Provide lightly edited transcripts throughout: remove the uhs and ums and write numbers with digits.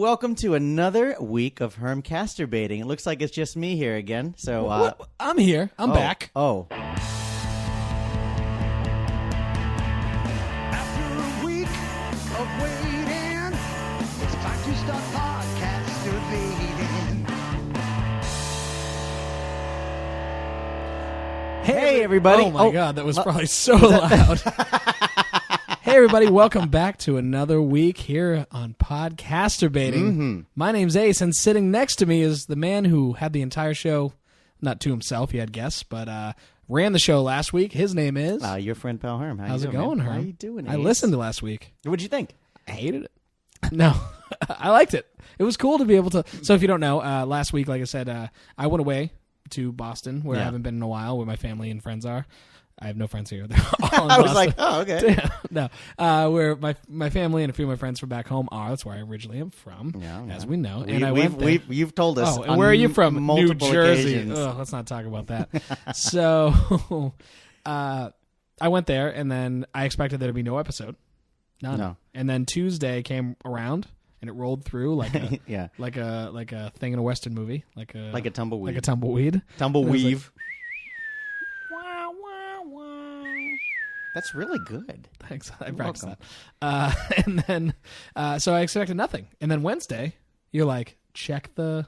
welcome to another week of Podcasterbating. It looks like it's just me here again. So I'm here. I'm back. Oh. After a week of waiting, it's time to start podcasterbating. Hey, everybody. Oh, my God. That was probably so loud. Hey, everybody. Welcome back to another week here on Podcasterbating. Mm-hmm. My name's Ace, and sitting next to me is the man who had the entire show, not to himself, he had guests, but ran the show last week. His name is... your friend, pal Herm. How's it going, Herm? How you doing, I Ace? listened to last week. What'd you think? I hated it. No, I liked it. It was cool to be able to... So if you don't know, last week, like I said, I went away to Boston, where I haven't been in a while, where my family and friends are. I have no friends here. They're all in I was Boston. like, oh, okay. No, where my family and a few of my friends from back home are. That's where I originally am from, as we know. And I went there. You've told us. Oh, and where are you from? New multiple Jersey. occasions. Ugh, let's not talk about that. So I went there, and then I expected there to be no episode. None. No. And then Tuesday came around, and it rolled through like a Yeah. like a thing in a Western movie, like a tumbleweed. like a tumbleweed. Tumbleweave. That's really good. Thanks. I practiced that. And then, so I expected nothing. And then Wednesday, you're like, check the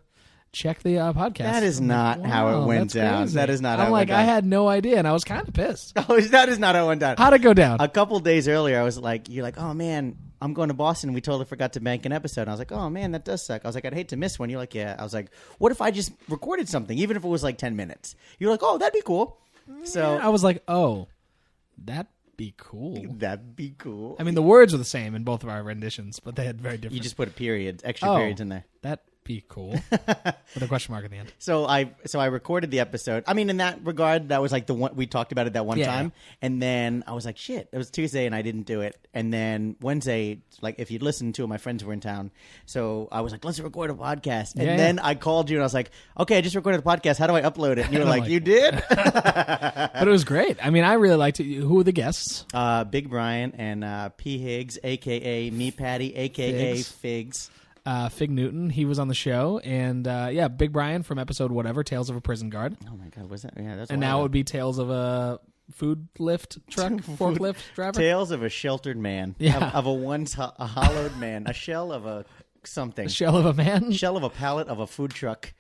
podcast. That is not how it went down. Crazy. That is not how I'm it like, went down. I had no idea, and I was kind of pissed. Oh, that is not how it went down. How'd it go down? A couple days earlier, I was like, you're like, oh, man, I'm going to Boston. We totally forgot to bank an episode. And I was like, oh, man, that does suck. I was like, I'd hate to miss one. You're like, yeah. I was like, what if I just recorded something, even if it was like 10 minutes? You're like, oh, that'd be cool. So I was like, oh, that'd be cool. That'd be cool. I mean, the words were the same in both of our renditions, but they had very different. You just put a period, extra periods in there. That'd be cool. With a question mark at the end. So I recorded the episode. I mean, in that regard, that was like the one we talked about it that one time. And then I was like, shit, it was Tuesday and I didn't do it. And then Wednesday, like if you'd listened to it, my friends were in town. So I was like, let's record a podcast. And then I called you and I was like, okay, I just recorded a podcast. How do I upload it? And you were like, you did? But it was great. I mean, I really liked it. Who were the guests? Big Brian and P. Higgs, a.k.a. Me Patty, a.k.a. Figs. Fig Newton, he was on the show, and Big Brian from episode whatever, Tales of a Prison Guard. Oh my God, was that? Yeah, that's. And now it would be Tales of a food lift truck, forklift driver. Tales of a sheltered man. Yeah. Of a once a hollowed man, a shell of a something, A shell of a man. shell of a pallet of a food truck.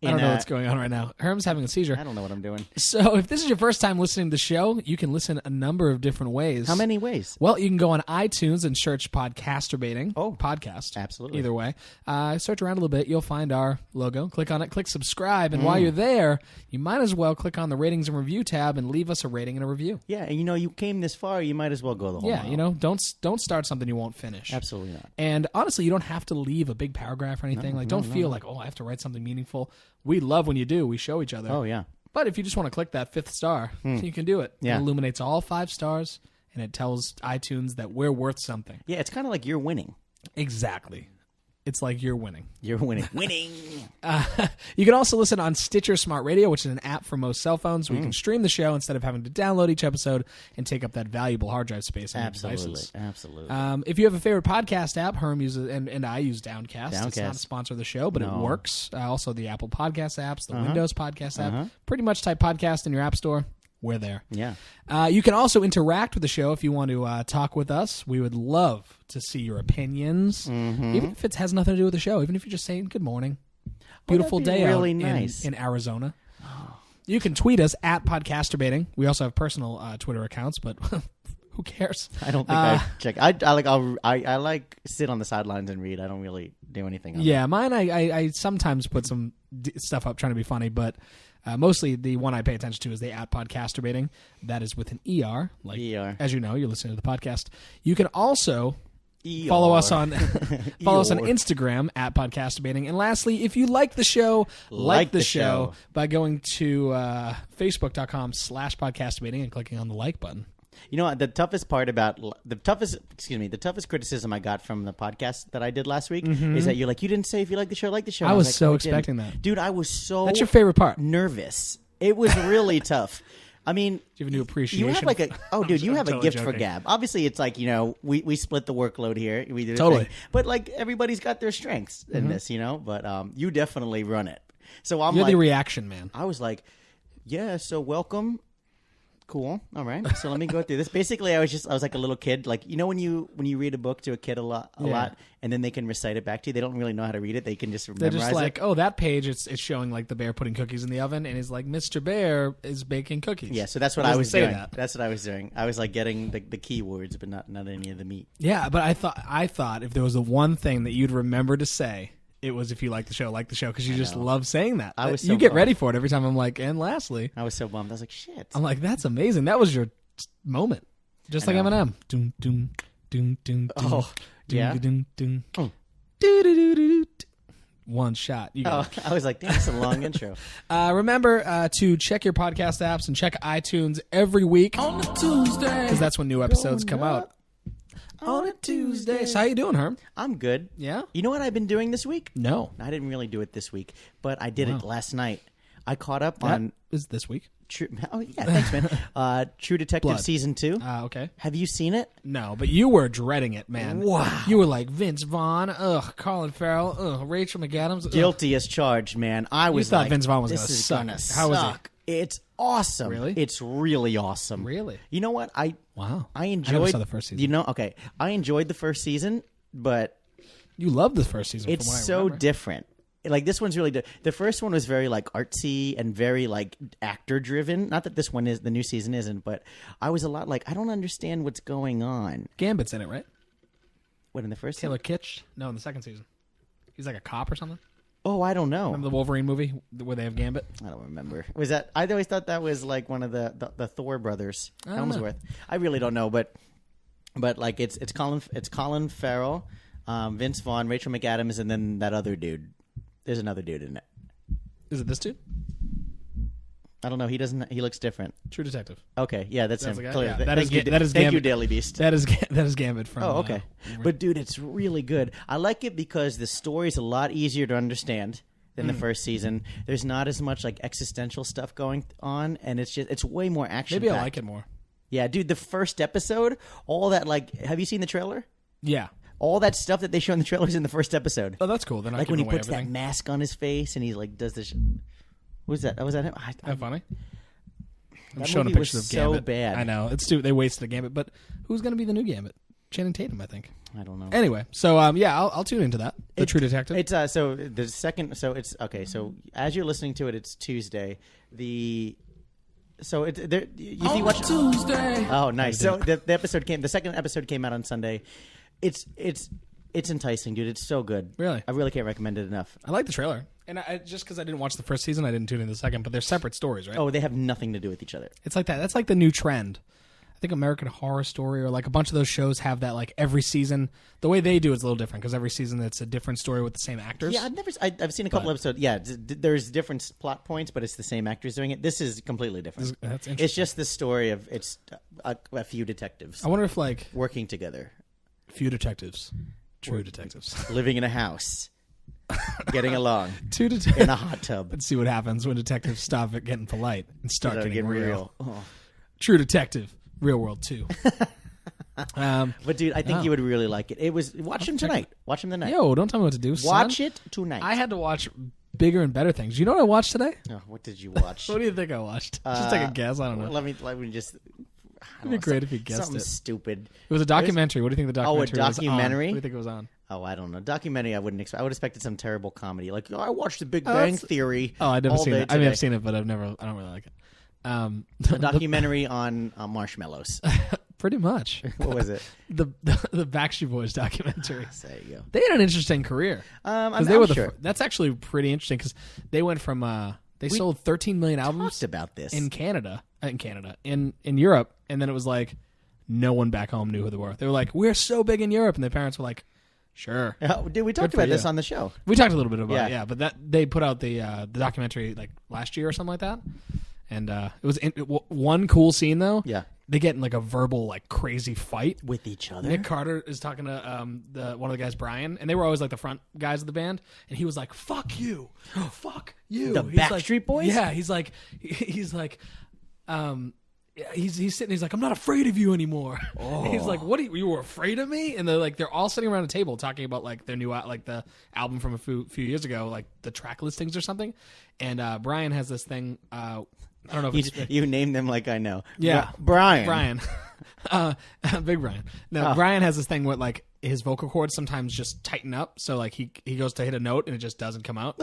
I don't know what's going on right now. Herm's having a seizure. I don't know what I'm doing. So if this is your first time listening to the show, you can listen a number of different ways. How many ways? Well, you can go on iTunes and search Podcasterbating. Oh, podcast. absolutely. Either way. Search around a little bit. You'll find our logo. Click on it. Click subscribe. And while you're there, you might as well click on the ratings and review tab and leave us a rating and a review. Yeah, and you came this far, you might as well go the whole mile. Don't start something you won't finish. Absolutely not. And honestly, you don't have to leave a big paragraph or anything. Don't feel like, I have to write something meaningful. We love when you do. We show each other. Oh, yeah. But if you just want to click that 5th star, you can do it. Yeah. It illuminates all 5 stars, and it tells iTunes that we're worth something. Yeah, it's kind of like you're winning. Exactly. It's like you're winning. You're winning. Winning! You can also listen on Stitcher Smart Radio, which is an app for most cell phones where you can stream the show instead of having to download each episode and take up that valuable hard drive space on your devices. Absolutely. If you have a favorite podcast app, Herm uses and I use Downcast. It's not a sponsor of the show, but it works. Also, the Apple Podcast apps, the Windows Podcast app. Pretty much type podcast in your app store. We're there. Yeah. You can also interact with the show if you want to talk with us. We would love to see your opinions, even if it has nothing to do with the show. Even if you're just saying good morning, beautiful day really out nice. in Arizona. You can tweet us at Podcasterbating. We also have personal Twitter accounts, but who cares? I don't think I check. I like sit on the sidelines and read. I don't really do anything else. Yeah, mine. I sometimes put some stuff up trying to be funny, but. Mostly the one I pay attention to is the at Podcasterbating. That is with an ER. Like, ER. As you know, you're listening to the podcast. You can also follow us on Instagram at Podcasterbating. And lastly, if you like the show, like the show by going to Facebook.com/Podcasterbating and clicking on the like button. You know what? The toughest criticism I got from the podcast that I did last week is that you're like, you didn't say if you like the show, like the show. I was like, so expecting that. Dude, I was so That's your favorite part. nervous. It was really tough. I mean, Do you have a new appreciation? you have like a dude, you have a totally gift for joking. gab. Obviously, it's like we split the workload here. We do the Totally. thing. But like everybody's got their strengths in this, But you definitely run it. So I'm You're like, the reaction man. I was like, yeah. So welcome. Cool. All right. So let me go through this. Basically, I was like a little kid. Like when you read a book to a kid a lot, and then they can recite it back to you. They don't really know how to read it. They can just They're memorize just like, it. oh, that page, it's showing like the bear putting cookies in the oven, and he's like, Mr. Bear is baking cookies. Yeah. So that's what It I doesn't was say doing. that. That's what I was doing. I was like getting the keywords, but not any of the meat. Yeah, but I thought if there was the one thing that you'd remember to say, it was if you like the show, because you just love saying that. I was you so get bummed. ready for it every time I'm like, and lastly. I was so bummed. I was like, shit. I'm like, that's amazing. That was your moment. Just like know. Eminem. Doom, doom, doom, doom, doom. Oh, yeah? Doom, doom. Oh. Doo-doo-doo-doo-doo. One shot. You got it. I was like, damn, that's a long intro. Remember to check your podcast apps and check iTunes every week On a Tuesday. because that's when new episodes come Going out. On a Tuesday. So how you doing, Herm? I'm good. Yeah? You know what I've been doing this week? No. I didn't really do it this week, but I did it Wow. last night. I caught up That on is this week. True. Oh yeah, thanks, man. True Detective Blood. season 2. Okay. Have you seen it? No, but you were dreading it, man. Wow. You were like Vince Vaughn, Colin Farrell, Rachel McAdams. Ugh. Guilty as charged, man. I was thought like, Vince Vaughn was this gonna is suck. gonna How was he? suck. It's awesome. Really? It's really awesome. Really? You know what? Wow. I I enjoyed. never saw the first season. Okay. I enjoyed the first season, but You loved the first season. it's from what I so remember. different. Like this one's really the first one was very like artsy and very like actor driven. Not that this one is the new season isn't, but I was a lot like I don't understand what's going on. Gambit's in it, right? What in the first Taylor season? Kitsch? No, in the second season. He's like a cop or something. Oh, I don't know. Remember the Wolverine movie where they have Gambit? I don't remember. Was that? I always thought that was like one of the Thor brothers, I don't know. Hemsworth. I really don't know, but like it's Colin Farrell, Vince Vaughn, Rachel McAdams, and then that other dude. There's another dude in it. Is it this dude? I don't know. He doesn't. He looks different. True Detective. Okay, yeah, that's That's him. the guy? Clearly. Yeah, that is Thank you, that is thank you, Gambit. Daily Beast. That is Gambit from. Oh, okay. But dude, it's really good. I like it because the story's a lot easier to understand than the first season. There's not as much like existential stuff going on, and it's way more action. Maybe I like it more. Yeah, dude, the first episode, all that like, have you seen the trailer? Yeah. All that stuff that they show in the trailers in the first episode. Oh, that's cool. They're not Like when he giving away puts everything. that mask on his face and he like does this. Was that? Was that him? That funny? I'm That showing a movie was picture of so Gambit. bad. I know. It's too. They wasted a Gambit, but who's going to be the new Gambit? Channing Tatum, I think. I don't know. Anyway, so yeah, I'll tune into that. The True Detective. It's so the second. So it's okay. So as you're listening to it, it's Tuesday. So it's there. If you watch Tuesday. Oh, nice. So the episode came. The second episode came out on Sunday. It's enticing, dude. It's so good. Really? I really can't recommend it enough. I like the trailer, and I just because I didn't watch the first season, I didn't tune into the second. But they're separate stories, right? Oh, they have nothing to do with each other. It's like that. That's like the new trend. I think American Horror Story or like a bunch of those shows have that. Like every season, the way they do is a little different because every season it's a different story with the same actors. Yeah, I've seen a couple episodes. Yeah, there's different plot points, but it's the same actors doing it. This is completely different. That's interesting. It's just the story of a few detectives I wonder if like working together, few detectives, true detectives, living in a house, getting along two detectives. in a hot tub. Let's see what happens when detectives stop at getting polite and start Start getting real. Oh. True Detective, Real World 2. But dude, I think Oh. you would really like it. Watch him tonight. Watch him tonight. Yo, don't tell me what to do. Watch son. it tonight. I had to watch bigger and better things. You know what I watched today? Oh, what did you watch? What do you think I watched? Just take a guess. I don't know. Let me just. It'd be great if you guessed something it. stupid. It was a documentary. What do you think the documentary was on? documentary? What do you think it was on? Oh, I don't know. Documentary, I wouldn't expect. I would expected some terrible comedy, like I watched The Big Bang that's- Theory. Oh, I've never all seen day it. I mean, today. I've seen it, but I don't really like it. A documentary on marshmallows. Pretty much. What was it? The Backstreet Boys documentary. There you go. They had an interesting career. I'm They were sure. that's actually pretty interesting because they went from they sold 13 million albums Talked about this. in Europe, and then it was like no one back home knew who they were. They were like, "We're so big in Europe," and their parents were like, "Sure." Dude, we talked Good for about this you. on the show. We talked a little bit about Yeah. it, yeah, but that they put out the documentary like last year or something like that, and it was one cool scene though. Yeah. They get in like a verbal like crazy fight. With each other. Nick Carter is talking to one of the guys, Brian, and they were always like the front guys of the band, and he was like, "Fuck you, fuck you." The He's Backstreet like, Boys? Yeah, he's like, He's sitting. He's like, I'm not afraid of you anymore. He's like, what? You were afraid of me? And they're all sitting around a table talking about like their new like the album from a few years ago, like the track listings or something. And Brian has this thing. I don't know if you name them like I know. Yeah, Brian. Big Brian. No, Brian has this thing where like his vocal cords sometimes just tighten up. So like he goes to hit a note and it just doesn't come out.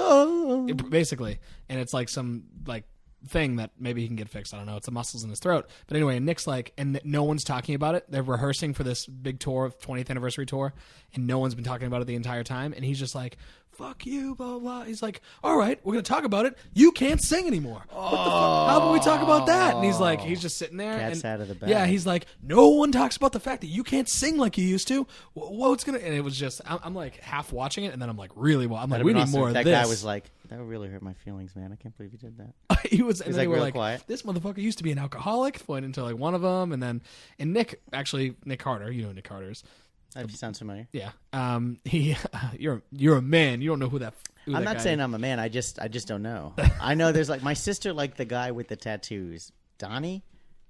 Basically, and it's like some like thing that maybe he can get fixed. I don't know. It's the muscles in his throat. But anyway, Nick's like, and no one's talking about it. They're rehearsing for this big tour, 20th anniversary tour, and no one's been talking about it the entire time. And he's just like, fuck you, blah, blah. He's like, all right, we're going to talk about it. You can't sing anymore. What the fuck? How about we talk about that? And he's like, he's just sitting there. Cat's out of the bag. Yeah, he's like, no one talks about the fact that you can't sing like you used to. What's going to... And it was just, I'm like half watching it, and then I'm like, really well. I'm like, we need more of this. That guy was like, that would really hurt my feelings, man. I can't believe you did that. He was, and he's then like, they were real like, quiet. This motherfucker used to be an alcoholic, pointing to like one of them, and Nick Carter, you know who Nick Carter is. That sounds familiar. Yeah. You're a man. You don't know who that. I'm not saying I'm a man. I just don't know. I know there's like my sister, like the guy with the tattoos, Donnie.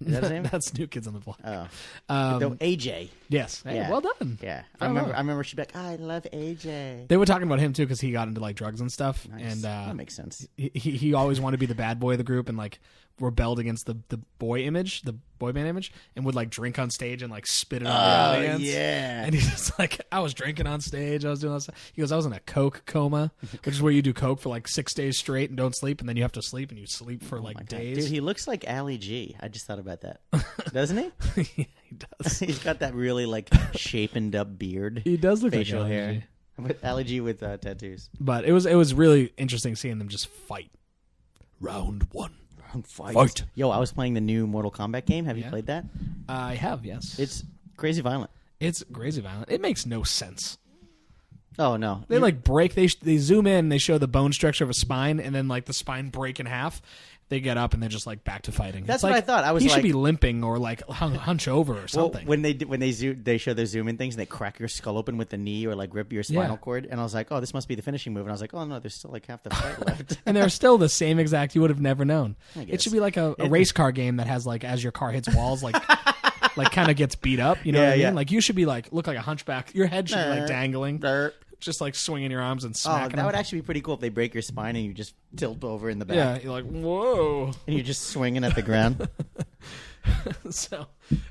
Is that his name? That's New Kids on the Block. Oh, AJ. Yes. Hey, Yeah. well done. Yeah, I remember she'd be like, I love AJ. They were talking about him too because he got into like drugs and stuff, Nice. and that makes sense. He always wanted to be the bad boy of the group and like rebelled against the boy image, the boy band image, and would like drink on stage and like spit it on the audience. Yeah. And he's just like, I was drinking on stage. I was doing all this. He goes, I was in a coke coma, which is where you do coke for like 6 days straight and don't sleep, and then you have to sleep and you sleep for like days. Dude, he looks like Ali G. I just thought about that. Doesn't he? Yeah, he does. He's got that really like shapened up beard. He does look facial like hair. With Ali G with tattoos. But it was really interesting seeing them just fight. Round one. Fight. Yo, I was playing the new Mortal Kombat game. Have you played that? I have, yes. It's crazy violent. It's crazy violent. It makes no sense. Oh, no. They like break. They zoom in. They show the bone structure of a spine, and then like the spine break in half. They get up and they're just like back to fighting. That's what I thought. I was he like, should be limping or like hunch over or something. Well, when they show their zoom in things and they crack your skull open with the knee or like rip your spinal cord, and I was like, oh, this must be the finishing move. And I was like, oh no, there's still like half the fight left. And they're still the same exact. You would have never known. It should be like a race car game that has like as your car hits walls, like like kind of gets beat up. You know what I mean? Yeah. Like you should be like look like a hunchback. Your head should be like dangling. Just like swinging your arms and smacking that them. would actually be pretty cool if they break your spine and you just tilt over in the back. Yeah, you're like, whoa. And you're just swinging at the ground. So,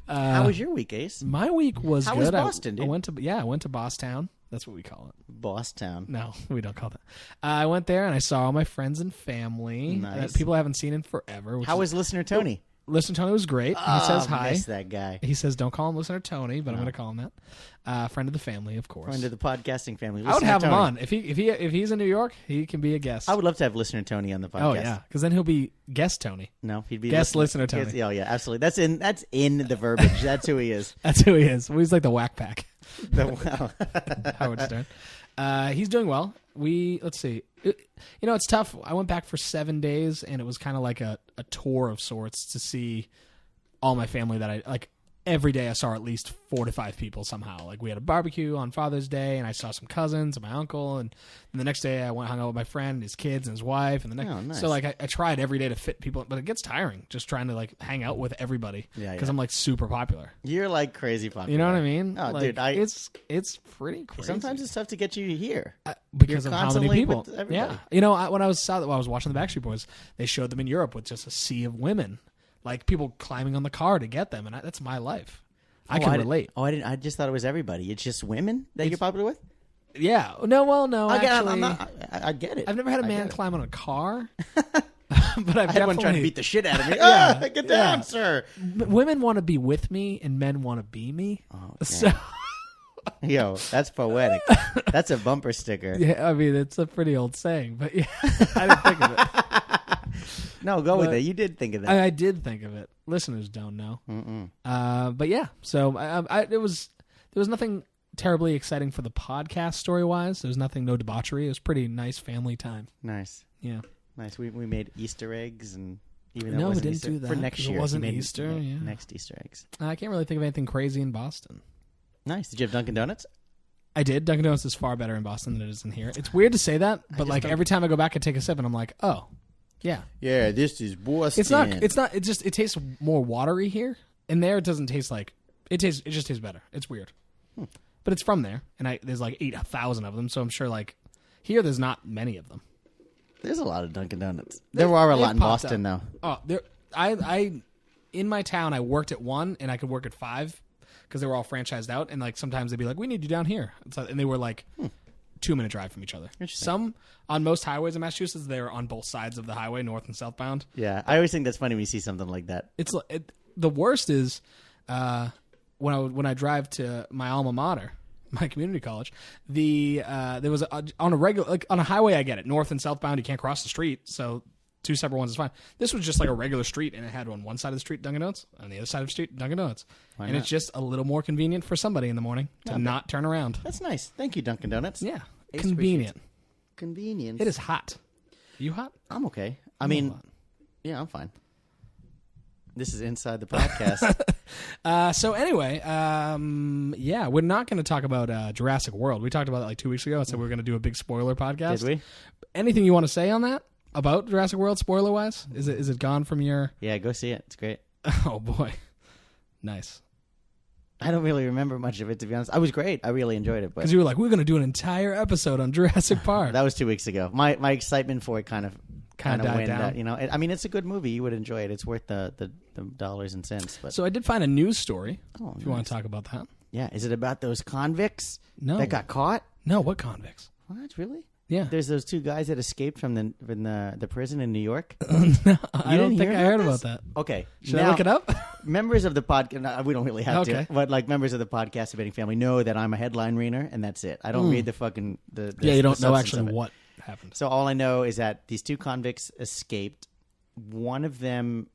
how was your week, Ace? My week was How good. was Boston, dude? I went to Bosstown. That's what we call it. Bosstown. No, we don't call that. I went there and I saw all my friends and family. Nice. People I haven't seen in forever. How was listener Tony? Listener Tony was great. He says hi. Miss that guy. He says, don't call him Listener Tony, but I'm going to call him that. Friend of the family, of course. Friend of the podcasting family. I would Listener have him Tony. on. If he's in New York, he can be a guest. I would love to have listener Tony on the podcast. Oh, yeah. Because then he'll be guest Tony. No, he'd be guest listener Tony. Oh, yeah, absolutely. That's in the verbiage. That's who he is. That's who he is. Well, he's like the whack pack. Wow. Howard Stern. He's doing well. Let's see. It's tough. I went back for 7 days, and it was kind of like a tour of sorts to see all my family that I like. Every day I saw at least 4 to 5 people somehow. Like we had a barbecue on Father's Day, and I saw some cousins and my uncle, and the next day I hung out with my friend, his kids, and his wife, and the next. Oh, nice. So like I tried every day to fit people, but it gets tiring just trying to like hang out with everybody because I'm like super popular. You're like crazy popular. You know what I mean? Oh, like, dude, it's pretty crazy. Sometimes it's tough to get you here because You're of how many constantly people. with everybody. Yeah, when I was watching the Backstreet Boys, they showed them in Europe with just a sea of women, like people climbing on the car to get them, and that's my life. I can relate. I just thought it was everybody. It's just women that you're popular with? Yeah. No, actually. I get it. I've never had a man climb on a car. But I had one trying to beat the shit out of me. Get down, sir. Women want to be with me, and men want to be me. Oh, so, yo, that's poetic. That's a bumper sticker. Yeah, I mean, it's a pretty old saying, but yeah, I didn't think of it. No, go with it. You did think of that. I did think of it. Listeners don't know. But yeah, so there was nothing terribly exciting for the podcast story wise. There was no debauchery. It was pretty nice family time. Nice. Yeah. Nice. We made Easter eggs, and even though no, it wasn't we didn't Easter, do that for next year. It wasn't Easter. Yeah. Next Easter eggs. I can't really think of anything crazy in Boston. Nice. Did you have Dunkin' Donuts? I did. Dunkin' Donuts is far better in Boston than it is in here. It's weird to say that, but like every time I go back, I take a sip, and I'm like, oh. Yeah. Yeah, this is Boston. It's not. It tastes more watery here. And there, it doesn't taste like it tastes. It just tastes better. It's weird, but it's from there, and there's like 8,000 of them. So I'm sure like here, there's not many of them. There's a lot of Dunkin' Donuts. There are a lot in Boston, though. Oh, there. I in my town, I worked at one, and I could work at 5 because they were all franchised out. And like sometimes they'd be like, "We need you down here," and they were like 2-minute drive from each other. Some on most highways in Massachusetts, they're on both sides of the highway, north and southbound. Yeah, I always think that's funny when you see something like that. The worst is when I drive to my alma mater, my community college. There was on a regular on a highway. I get it, north and southbound. You can't cross the street, so 2 separate ones is fine. This was just like a regular street, and it had on one side of the street Dunkin' Donuts, on the other side of the street Dunkin' Donuts, and it's just a little more convenient for somebody in the morning to not turn around. That's nice. Thank you, Dunkin' Donuts. Yeah, convenient. Convenience. It is hot. Are you hot? I'm okay. I mean, yeah, I'm fine. This is inside the podcast. So anyway, yeah, we're not going to talk about Jurassic World. We talked about it like 2 weeks ago. I said we were going to do a big spoiler podcast. Did we? Anything you want to say on that about Jurassic World, spoiler wise? Is it gone from your? Yeah, go see it. It's great. Oh boy, nice. I don't really remember much of it, to be honest. I was great. I really enjoyed it. Because you were like, we're going to do an entire episode on Jurassic Park. That was 2 weeks ago. My excitement for it kind of died went down. You know, I mean, it's a good movie. You would enjoy it. It's worth the dollars and cents. But so I did find a news story. Oh, if you want to talk about that. Yeah, is it about those convicts No. that got caught? No, what convicts? What, really? Yeah. There's those 2 guys that escaped from the prison in New York. No, I don't think I heard about that. Okay. Should I look it up? Members of the podcast, we don't really have Okay. to, but like members of the Podcasterbating family know that I'm a headline reader, and that's it. I don't read the fucking you don't know substance actually of it. what happened. So all I know is that these 2 convicts escaped. One of them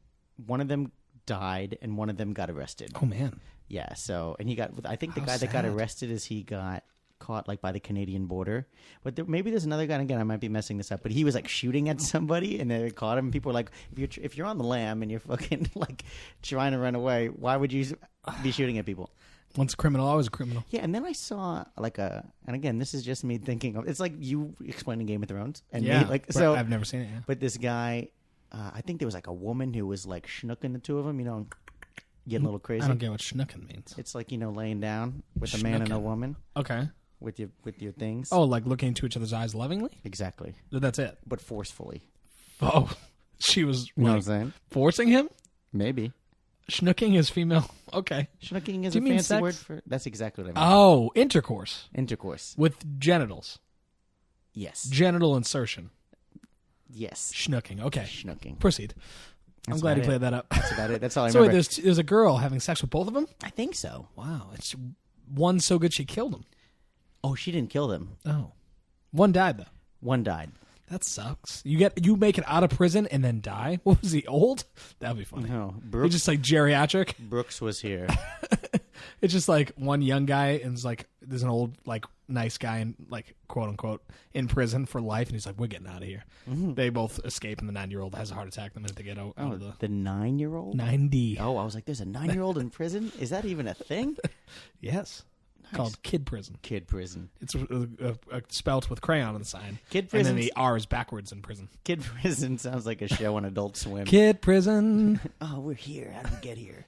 died, and one of them got arrested. Oh man. Yeah. So and he got. I think the How guy that got sad. arrested is he got caught like by the Canadian border. But maybe there's another guy. And again, I might be messing this up. But he was like shooting at somebody, and they caught him. And people were like, if you're on the lam and you're fucking like trying to run away, why would you be shooting at people? Once a criminal, always a criminal. Yeah, and then I saw like and again, this is just me thinking of. It's like you explaining Game of Thrones, and Yeah. me, like so. I've never seen it. Yeah. But this guy, I think there was like a woman who was like schnooking the 2 of them. You know, getting a little crazy. I don't get what schnooking means. It's like, you know, laying down with a man and a Schnooking. woman Okay. with your things. Oh, like looking into each other's eyes lovingly? Exactly. That's it. But forcefully. Oh, she was You know what I'm like, saying? forcing him? Maybe. Schnooking is female. Okay. Schnooking is Do a you mean fancy sex? word for... That's exactly what I mean. Oh, intercourse Intercourse. with genitals. Yes. Genital insertion. Yes. Schnooking. Okay. Schnooking. Proceed. I'm That's glad you about cleared that up. That's about it. That's all I So wait, remember. there's a girl having sex with both of them? I think so. Wow. It's one so good she killed him. Oh, she didn't kill them. Oh. One died, though. One died. That sucks. You make it out of prison and then die? What was he, old? That'd be funny. No. He's just like geriatric. Brooks was here. It's just like one young guy and it's like there's an old like nice guy and like quote unquote in prison for life and he's like, we're getting out of here. Mm-hmm. They both escape and the 9-year-old has a heart attack the minute they get out of the The 9-year-old? 90. Oh, I was like, there's a 9-year-old in prison? Is that even a thing? Yes. Called kid prison. Kid prison. It's spelt with crayon on the sign. Kid And prison. then the R is backwards in prison. Kid prison sounds like a show on Adult Swim. Kid prison. Oh, we're here. How did we get here?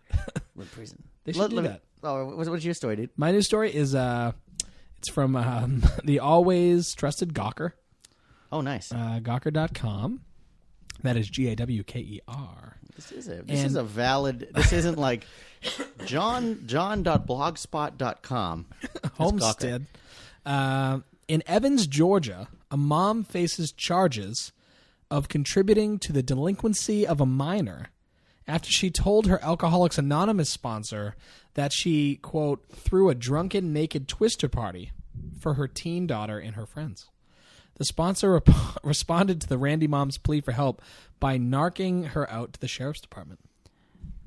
We're in prison. They should do that. Oh, what's your story, dude? My news story is it's from the always trusted Gawker. Oh, nice. Gawker.com. That is Gawker. This is a valid. This isn't like john.blogspot.com. Homestead. In Evans, Georgia, a mom faces charges of contributing to the delinquency of a minor after she told her Alcoholics Anonymous sponsor that she, quote, threw a drunken naked twister party for her teen daughter and her friends. The sponsor responded to the Randy mom's plea for help by narking her out to the sheriff's department.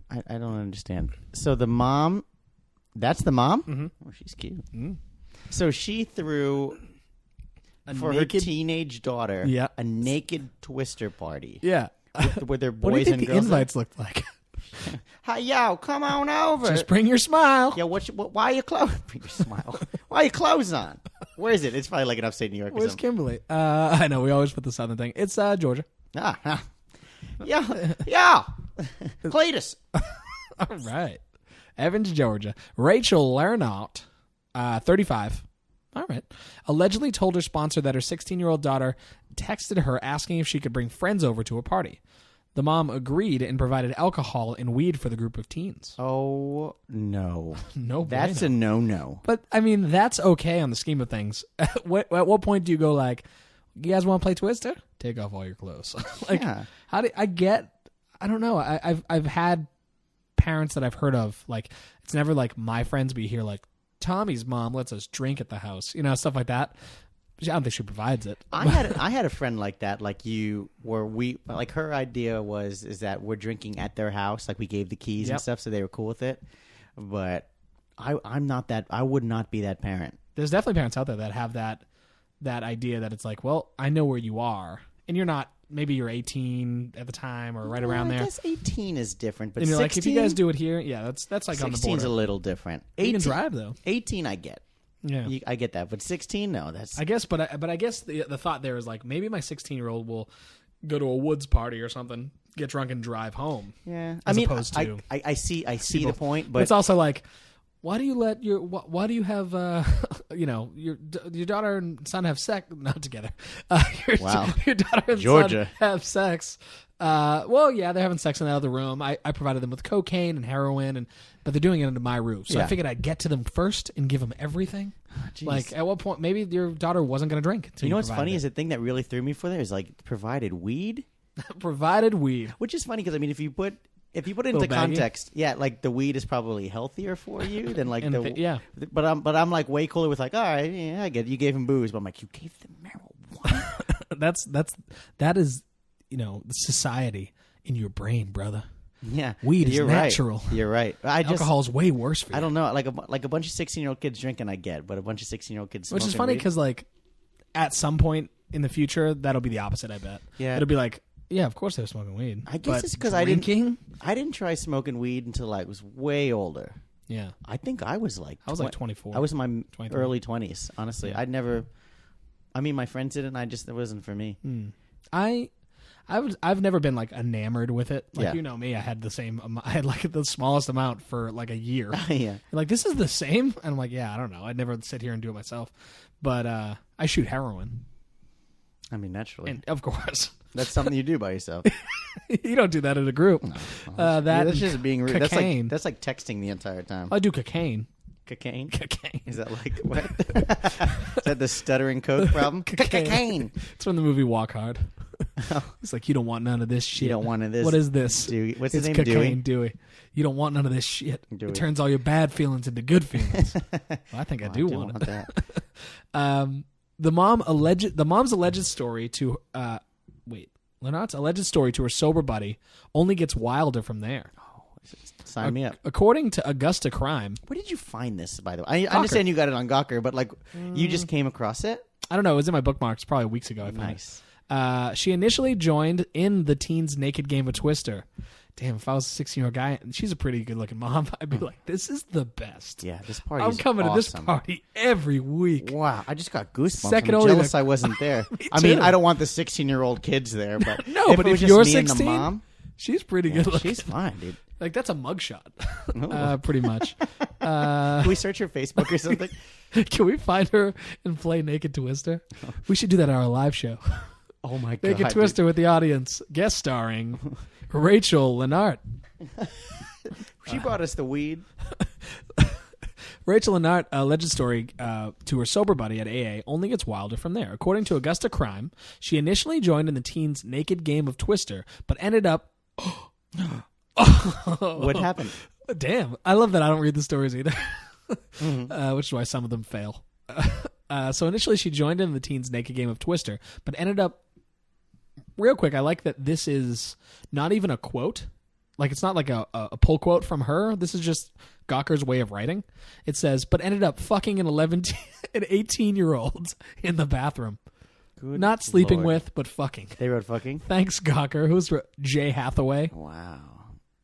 I don't understand. So the mom, that's the mom? Mm-hmm. Oh, she's cute. So she threw, for her teenage daughter, Yeah. a naked twister party. Yeah. With their What do you boys think and the girls. invites looked like? Hi, yo, come on over. Just bring your smile. Yo, why are you clothes? Bring your smile. Why are your clothes on? Where is it? It's probably like in upstate New York or Where's something. Kimberly? I know, we always put the southern thing. It's Georgia. Yeah. Cletus. All right. Evans, Georgia. Rachel Lernaut, 35. All right. Allegedly told her sponsor that her 16-year-old daughter texted her asking if she could bring friends over to a party. The mom agreed and provided alcohol and weed for the group of teens. Oh, no. No, That's bueno. a no-no. But, I mean, that's okay on the scheme of things. At what point do you go like, you guys want to play Twister? Take off all your clothes. Like, Yeah. I don't know. I've had parents that I've heard of, like, it's never like my friends, but you hear like, Tommy's mom lets us drink at the house, stuff like that. I don't think she provides it. I had a friend like that, her idea is that we're drinking at their house, like we gave the keys and stuff, so they were cool with it. But I'm not that. I would not be that parent. There's definitely parents out there that have that idea that it's like, well, I know where you are, and you're not. Maybe you're 18 at the time or right around there. I guess 18 is different, but and you're 16, like, if you guys do it here, yeah, that's like on the border. 16's a little different. 18, you can drive though. 18, I get. Yeah, I get that, but 16, no. That's I guess, but I guess the thought there is like maybe my 16-year-old will go to a woods party or something, get drunk and drive home. Yeah, opposed to I see the point, but it's also like, why do you have your daughter and son have sex not together? Wow. Your daughter and Georgia. son have sex. Well, yeah, they're having sex in the other room. I provided them with cocaine and heroin, but they're doing it under my roof. So I figured I'd get to them first and give them everything. Like, at what point, maybe your daughter wasn't going to drink. You know what's funny is the thing that really threw me for there is like provided weed. Provided weed. Which is funny because, I mean, if you put it into context, like the weed is probably healthier for you than like But I'm like way cooler with like, all right, yeah, I get it. You gave him booze, but I'm like, you gave them marijuana. that is the society in your brain, brother. Yeah, weed is natural. Right. You're right. Alcohol is way worse for you. I don't know. Like a bunch of 16-year-old kids drinking, I get, but a bunch of 16-year-old kids smoking which is funny weed? Because like at some point in the future, that'll be the opposite. I bet. Yeah, it'll be like, yeah, of course they're smoking weed. I guess it's because I didn't try smoking weed until I was way older. Yeah, I think I was like 24. I was in my 23. early 20s. Honestly, Yeah. I'd never. I mean, my friends did it, and it wasn't for me. I've never been like enamored with it. Like Yeah. you know me, I had like the smallest amount for like a year. Yeah. Like, this is the same, and I'm like, yeah, I don't know. I'd never sit here and do it myself, but I shoot heroin. I mean, naturally, And of course, that's something you do by yourself. you don't do that in a group. No, that's just being rude. Cocaine. That's like texting the entire time. I do cocaine. Cocaine? Cocaine. Is that like what? Is that the stuttering coke problem? Cocaine. It's from the movie Walk Hard. It's like, you don't want none of this shit. You don't want none of this. What is this? Dewey. What's his it's name? cocaine, Dewey. You don't want none of this shit. Dewey. It turns all your bad feelings into good feelings. Well, I think I do want it. that. The mom's alleged story to Lynotte's alleged story to her sober buddy only gets wilder from there. Sign me up. According to Augusta Crime. Where did you find this, by the way? I understand you got it on Gawker, but like you just came across it? I don't know. It was in my bookmarks probably weeks ago. I found Nice. She initially joined in the teens' naked game of Twister. Damn, if I was a 16-year-old guy, and she's a pretty good-looking mom, I'd be like, this is the best. Yeah, this party I'm coming awesome. to this party every week. Wow, I just got goosebumps. Second I'm only jealous to- I wasn't there. Me I mean, too. I don't want the 16-year-old kids there, but No, but it was if just you're me and the 16, mom, she's pretty yeah, good looking. she's fine, dude. Like, that's a mugshot, pretty much. Can we search her Facebook or something? Can we find her and play Naked Twister? We should do that on our live show. Oh my god, Naked Twister with the audience, guest starring Rachel Lennart. She brought us the weed. Rachel Lennart, alleged story to her sober buddy at AA only gets wilder from there. According to Augusta Crime, she initially joined in the teens' naked game of Twister, but ended up... What happened? Damn. I love that I don't read the stories either, which is why some of them fail. So initially she joined in the teens' naked game of Twister, but ended up... Real quick, I like that this is not even a quote. Like, it's not like a pull quote from her. This is just Gawker's way of writing. It says, but ended up fucking an 18-year-old in the bathroom. Good Not sleeping Lord. with, but fucking. They wrote fucking? Thanks, Gawker. Who's Jay Hathaway? Wow.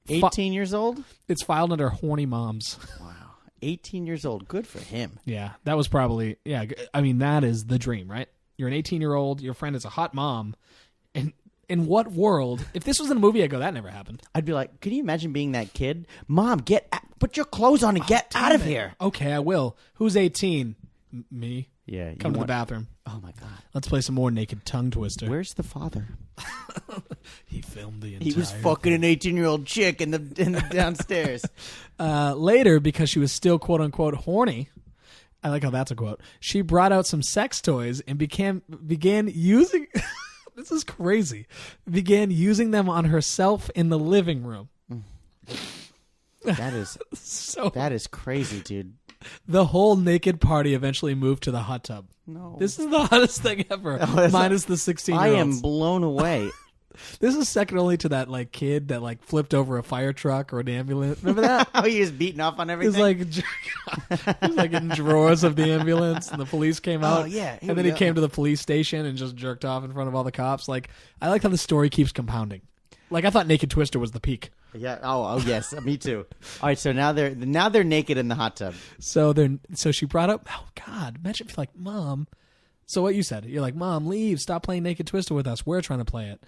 18 years old? It's filed under horny moms. Wow. 18 years old. Good for him. Yeah, that was probably... Yeah, I mean, that is the dream, right? You're an 18-year-old. Your friend is a hot mom. And In what world? If this was in a movie, I'd go, that never happened. I'd be like, can you imagine being that kid? Mom, put your clothes on and get out of here. Okay, I will. Who's 18? Me. Yeah. Come to the bathroom. Oh, my God. Let's play some more Naked Tongue Twister. Where's the father? He filmed the entire He was fucking an 18-year-old chick in the downstairs. Later, because she was still quote-unquote horny, I like how that's a quote, she brought out some sex toys and began using... This is crazy. Began using them on herself in the living room. That is crazy, dude. The whole naked party eventually moved to the hot tub. No. This is the hottest thing ever, minus the 16-year-olds. I am blown away. This is second only to that like kid that like flipped over a fire truck or an ambulance. Remember that? How he was beating off on everything? He was like in drawers of the ambulance, and the police came out. Oh, yeah. And then he came to the police station and just jerked off in front of all the cops. Like, I like how the story keeps compounding. Like, I thought Naked Twister was the peak. Yeah. Oh yes. Me too. All right. So now they're naked in the hot tub. So she brought up. Oh God! Imagine if you're like, Mom. So what you said? You're like, Mom, leave. Stop playing Naked Twister with us. We're trying to play it.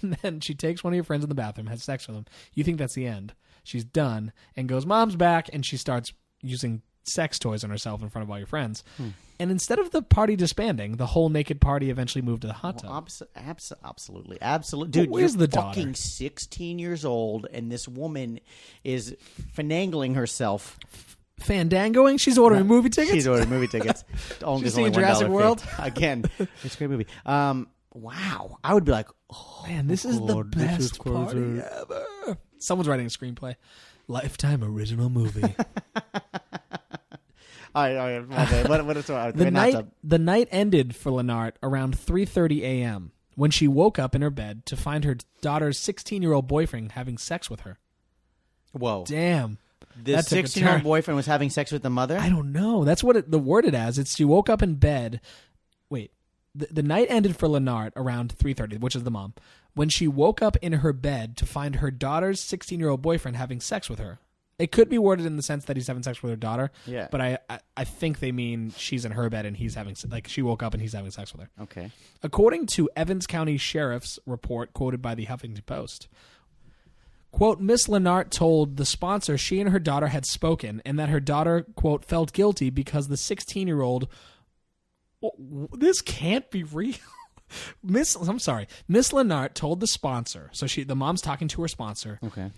And then she takes one of your friends in the bathroom, has sex with him. You think that's the end. She's done and goes, Mom's back, and she starts using sex toys on herself in front of all your friends. And instead of the party disbanding, the whole naked party eventually moved to the hot tub. Absolutely. Dude, where's you're the fucking daughter? 16 years old, and this woman is finagling herself. Fandangoing? She's ordering movie tickets? She's ordering movie tickets. She's seen Jurassic World? Again, it's a great movie. Wow. I would be like, oh, man, this is the God, best party ever. Someone's writing a screenplay. Lifetime original movie. All right. What is the night ended for Lennart around 3:30 a.m. when she woke up in her bed to find her daughter's 16-year-old boyfriend having sex with her. Whoa. Damn. The 16-year-old boyfriend was having sex with the mother? I don't know. That's what the worded as. It's she woke up in bed. Wait. The night ended for Lennart around 3:30, which is the mom, when she woke up in her bed to find her daughter's 16-year-old boyfriend having sex with her. It could be worded in the sense that he's having sex with her daughter. Yeah. But I think they mean she's in her bed and he's having, like, she woke up and he's having sex with her. Okay. According to Evans County Sheriff's report quoted by the Huffington Post, quote, Miss Lennart told the sponsor she and her daughter had spoken and that her daughter, quote, felt guilty because the 16-year-old... This can't be real. Miss Lennart told the sponsor, so the mom's talking to her sponsor. Okay.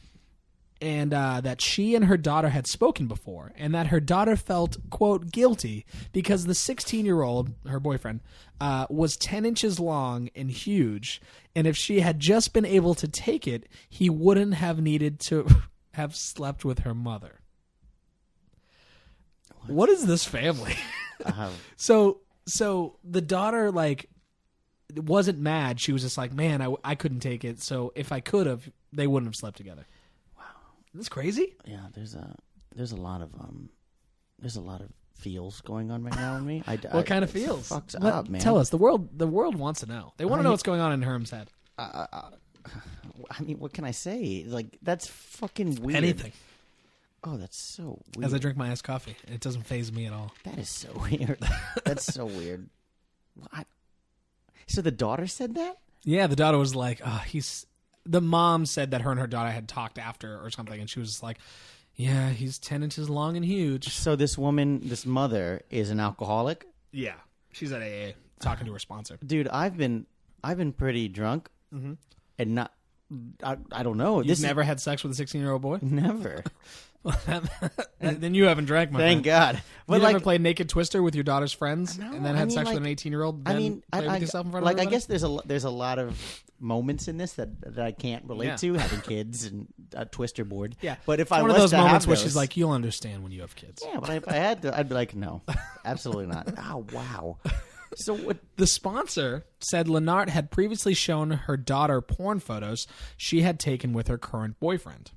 And that she and her daughter had spoken before, and that her daughter felt, quote, guilty because the 16-year-old, her boyfriend, was 10 inches long and huge, and if she had just been able to take it, he wouldn't have needed to have slept with her mother. What is this family? So the daughter, like, wasn't mad. She was just like, man, I couldn't take it, so if I could have, they wouldn't have slept together. Isn't this crazy? Yeah, there's a lot of feels going on right now in me. What kind of feels? Fucks up, man. Tell us. The world wants to know. They want to know what's going on in Herm's head. I mean, what can I say? Like, that's fucking weird. Anything. Oh, that's so weird. As I drink my iced coffee, it doesn't faze me at all. That is so weird. That's so weird. What? So the daughter said that? Yeah, the daughter was like, the mom said that her and her daughter had talked after or something, and she was just like, yeah, he's 10 inches long and huge. So this mother is an alcoholic? Yeah. She's at AA talking to her sponsor. Dude, I've been pretty drunk and not, I don't know. You've never had sex with a 16-year-old boy? Never. Then you haven't drank, my Thank friend. God. You never played Naked Twister with your daughter's friends and then had sex with an 18-year-old? Played with yourself in front of everybody? I guess there's a lot of moments in this that I can't relate to, having kids and a Twister board. Yeah. But if it's I one was of those to moments have where those, she's like, you'll understand when you have kids. Yeah, but if I had to, I'd be like, no, absolutely not. Oh, wow. So what? The sponsor said Lennart had previously shown her daughter porn photos she had taken with her current boyfriend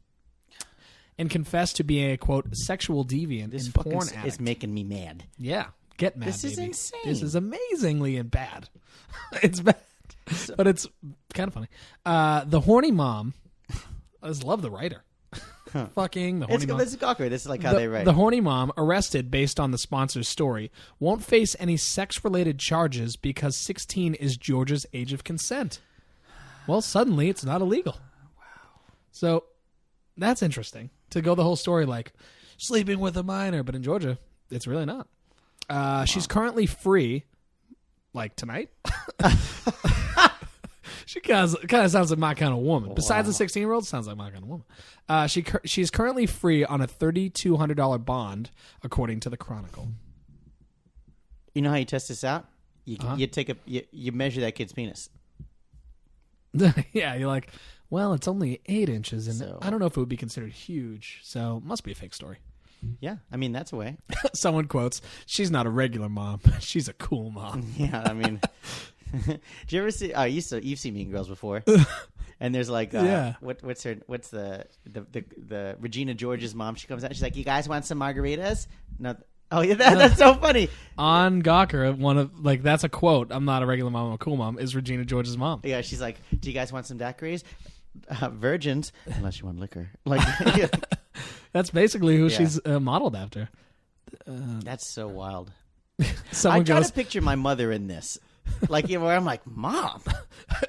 and confessed to being a, quote, sexual deviant This and fucking porn addict. is making me mad. Yeah. Get mad, This is baby. insane. This is amazingly and bad. It's bad. But it's kind of funny. The horny mom, I just love the writer. Fucking the horny mom. This is Gawker. This is like how they write. The horny mom, arrested based on the sponsor's story, won't face any sex-related charges because 16 is Georgia's age of consent. Well, suddenly it's not illegal. Wow. So that's interesting to go the whole story like sleeping with a minor, but in Georgia, it's really not. She's currently free, like tonight. She kind of sounds like my kind of woman. Besides a 16-year-old, sounds like my kind of woman. She's currently free on a $3,200 bond, according to the Chronicle. You know how you test this out? You take you measure that kid's penis. Yeah, you're like, well, it's only 8 inches, and I don't know if it would be considered huge, so it must be a fake story. Yeah, I mean, that's a way. Someone quotes, she's not a regular mom. She's a cool mom. Yeah, I mean, do you ever see, you've seen Mean Girls before. And there's like, what's the Regina George's mom? She comes out, she's like, you guys want some margaritas? No. Oh, yeah, that's so funny. On Gawker, that's a quote. I'm not a regular mom, I'm a cool mom, is Regina George's mom. Yeah, she's like, do you guys want some daiquiris? Virgins, unless you want liquor. Like, that's basically who she's modeled after. That's so wild. Someone I try to picture my mother in this. Like, where I'm like, Mom.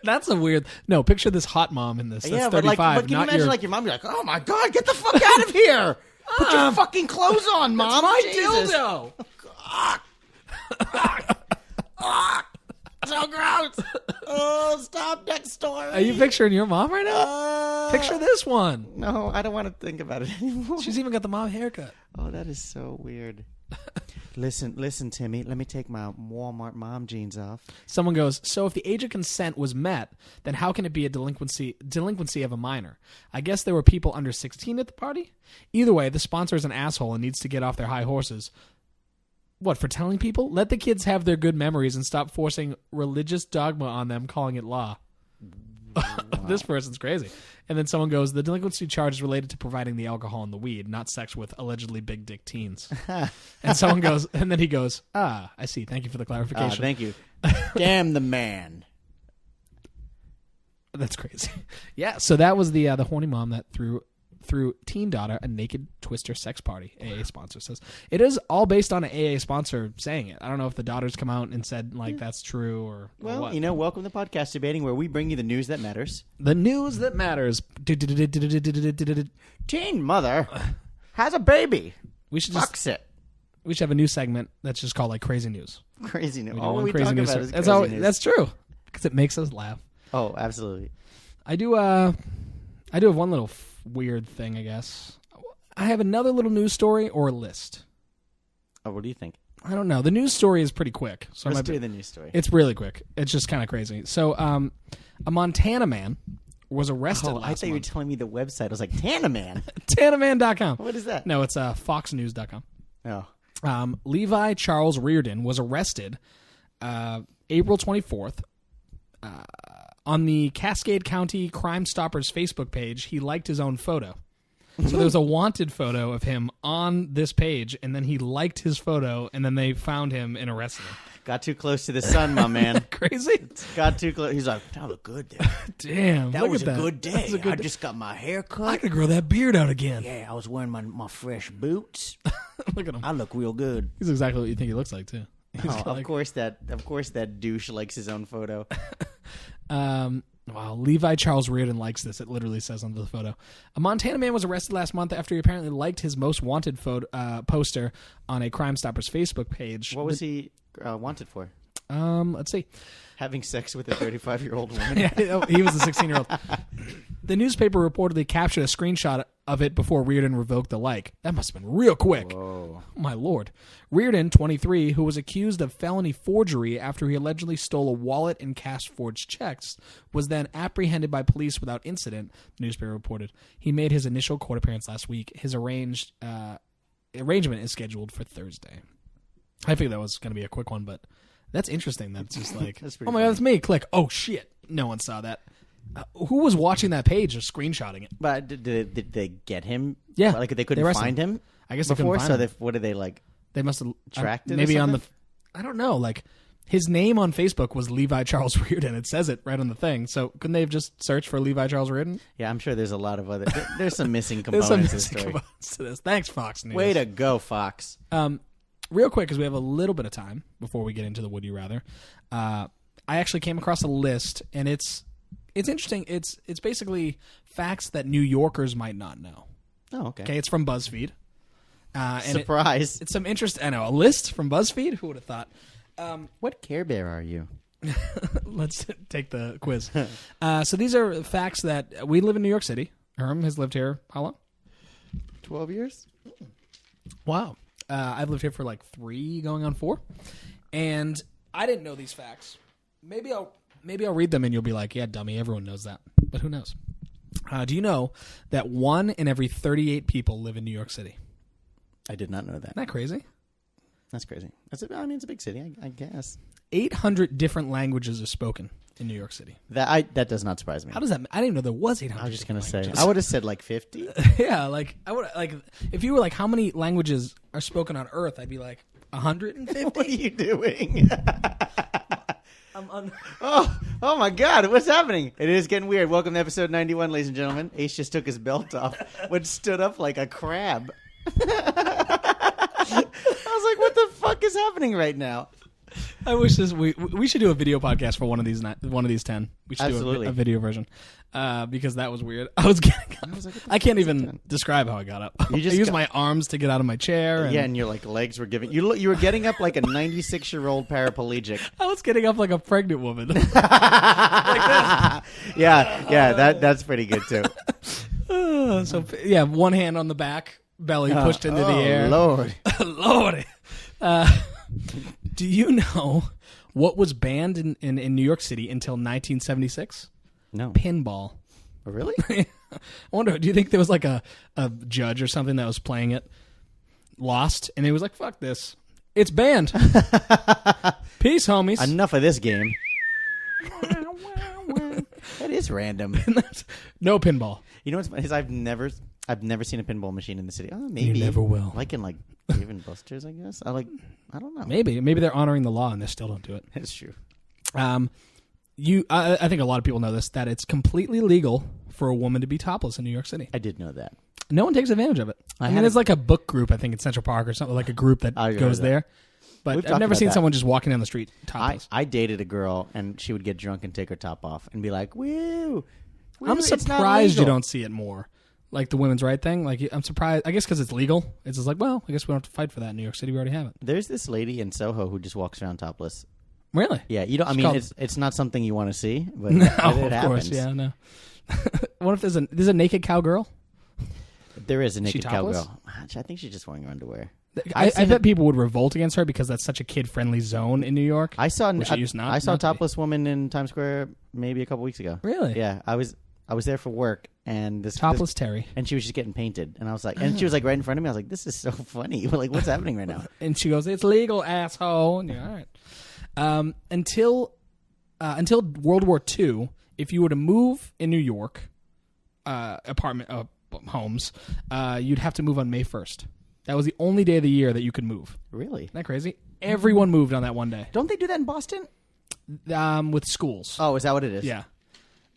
That's a weird. No, picture this hot mom in this. That's yeah, 35. But can you imagine like your mom be like, oh my God, get the fuck out of here. Put your fucking clothes on, Mom. That's my Jesus. dildo. So gross. Oh, stop. Next story. Are you picturing your mom right now? Picture this one. No, I don't want to think about it anymore. She's even got the mom haircut. Oh, that is so weird. Listen, Timmy. Let me take my Walmart mom jeans off. Someone goes, so if the age of consent was met, then how can it be a delinquency of a minor? I guess there were people under 16 at the party? Either way, the sponsor is an asshole and needs to get off their high horses. What, for telling people? Let the kids have their good memories and stop forcing religious dogma on them, calling it law. Wow. This person's crazy. And then someone goes, the delinquency charge is related to providing the alcohol and the weed, not sex with allegedly big dick teens. And someone goes, and then he goes, I see. Thank you for the clarification. Thank you. Damn the man. That's crazy. Yeah, so that was the horny mom that threw teen daughter a naked twister sex party. AA sponsor says it is all based on an AA sponsor saying it. I don't know if the daughters come out and said like that's true or what. Welcome to Podcasterbating, where we bring you the news that matters. The news that matters. Teen mother has a baby. We should fucks it. We should have a new segment that's just called like crazy news. Crazy news. All we crazy talk news. about is crazy news. That's true because it makes us laugh. Oh, absolutely. I do have one little weird thing, I guess. I have another little news story or a list. Oh, what do you think? I don't know. The news story is pretty quick. So Let's do the news story. It's really quick. It's just kind of crazy. So, a Montana man was arrested last month. I thought you were telling me the website. I was like, Tanaman. Tanaman.com. What is that? No, it's foxnews.com. Oh. Levi Charles Reardon was arrested April 24th. On the Cascade County Crime Stoppers Facebook page, he liked his own photo. So there's a wanted photo of him on this page, and then he liked his photo, and then they found him and arrested him. Got too close to the sun, my man. Crazy? Got too close. He's like, that looked good there. Damn. That was a good day. I just got my hair cut. I could grow that beard out again. Yeah, I was wearing my fresh boots. Look at him. I look real good. He's exactly what you think he looks like, too. Of course that douche likes his own photo. Wow, Levi Charles Reardon likes this. It literally says under the photo. A Montana man was arrested last month after he apparently liked his most wanted poster on a Crime Stoppers Facebook page. What was he wanted for? Let's see. Having sex with a 35-year-old woman. Yeah, he was a 16-year-old. The newspaper reportedly captured a screenshot of it before Reardon revoked the like. That must have been real quick. Whoa. Oh, my Lord. Reardon, 23, who was accused of felony forgery after he allegedly stole a wallet and cashed forged checks, was then apprehended by police without incident, the newspaper reported. He made his initial court appearance last week. His arrangement is scheduled for Thursday. I figured that was going to be a quick one, but that's interesting. That's just like, oh my God, that's me. Click. Oh, shit. No one saw that. Who was watching that page or screenshotting it? But did they get him? Yeah. Like they couldn't find him? I guess before, they couldn't find him. What did they like? They must have tracked it maybe or on something? I don't know, like his name on Facebook was Levi Charles Reardon. It says it right on the thing. So couldn't they have just searched for Levi Charles Reardon? Yeah, I'm sure there's a lot of other. There's some missing components to this story. To this. Thanks, Fox News. Way to go, Fox. Real quick, because we have a little bit of time before we get into the Would You Rather. I actually came across a list, and it's It's interesting. It's basically facts that New Yorkers might not know. Oh, okay. Okay, it's from BuzzFeed. And Surprise. it's some interest. I know, a list from BuzzFeed? Who would have thought? What Care Bear are you? Let's take the quiz. So these are facts that we live in New York City. Herm has lived here how long? 12 years? Wow. I've lived here for like 3, going on 4. And I didn't know these facts. Maybe I'll read them and you'll be like, yeah, dummy, everyone knows that. But who knows? Do you know that 1 in every 38 people live in New York City? I did not know that. Isn't that crazy? That's crazy. It's a big city, I guess. 800 different languages are spoken in New York City. That does not surprise me. How does that? I didn't know there was 800. I was just gonna say. languages. I would have said like 50. Yeah, like I would like if you were like, how many languages are spoken on Earth? I'd be like 150. What are you doing? Oh my God! What's happening? It is getting weird. Welcome to episode 91, ladies and gentlemen. Ace just took his belt off, but stood up like a crab. I was like, "What the fuck is happening right now?" I wish we should do a video podcast for one of these 10. We should Absolutely. do a video version because that was weird. I was getting up. I can't even describe how I got up. I used my arms to get out of my chair. And and your like legs were giving you were getting up like a 96-year-old paraplegic. I was getting up like a pregnant woman. Like this. Yeah, that's pretty good too. So yeah, one hand on the back, belly pushed into the air. Lord. Lord. Do you know what was banned in New York City until 1976? No. Pinball. Oh, really? I wonder, do you think there was like a judge or something that was playing it, lost, and he was like, fuck this. It's banned. Peace, homies. Enough of this game. That is random. No pinball. You know what's funny is I've never seen a pinball machine in the city. Oh, maybe. You never will. Like in like Dave and Buster's, I guess. I don't know. Maybe they're honoring the law and they still don't do it. It's true. I think a lot of people know this, that it's completely legal for a woman to be topless in New York City. I did know that. No one takes advantage of it. I mean, there's like a book group, I think, in Central Park or something, like a group that goes there. But I've never seen someone just walking down the street topless. I dated a girl, and she would get drunk and take her top off and be like, woo. I'm surprised you don't see it more. Like the women's right thing. Like, I'm surprised. I guess because it's legal. It's just like, well, I guess we don't have to fight for that in New York City. We already have it. There's this lady in Soho who just walks around topless. Really? Yeah. You don't. I mean, it's not something you want to see, but no, it of happens. Course, yeah, no. What if there's a naked cowgirl? There is a naked topless? cowgirl. I think she's just wearing her underwear. I bet people would revolt against her because that's such a kid-friendly zone in New York. I saw a topless woman in Times Square maybe a couple weeks ago. Really? Yeah, I was there for work, and topless Terry, and she was just getting painted, and I was like, and she was like right in front of me. I was like, this is so funny. Like, what's happening right now? And she goes, "It's legal, asshole." And you're, all right. Until World War II, if you were to move in New York, homes, you'd have to move on May 1st. That was the only day of the year that you could move. Really? Isn't that crazy? Everyone moved on that one day. Don't they do that in Boston? With schools. Oh, is that what it is? Yeah.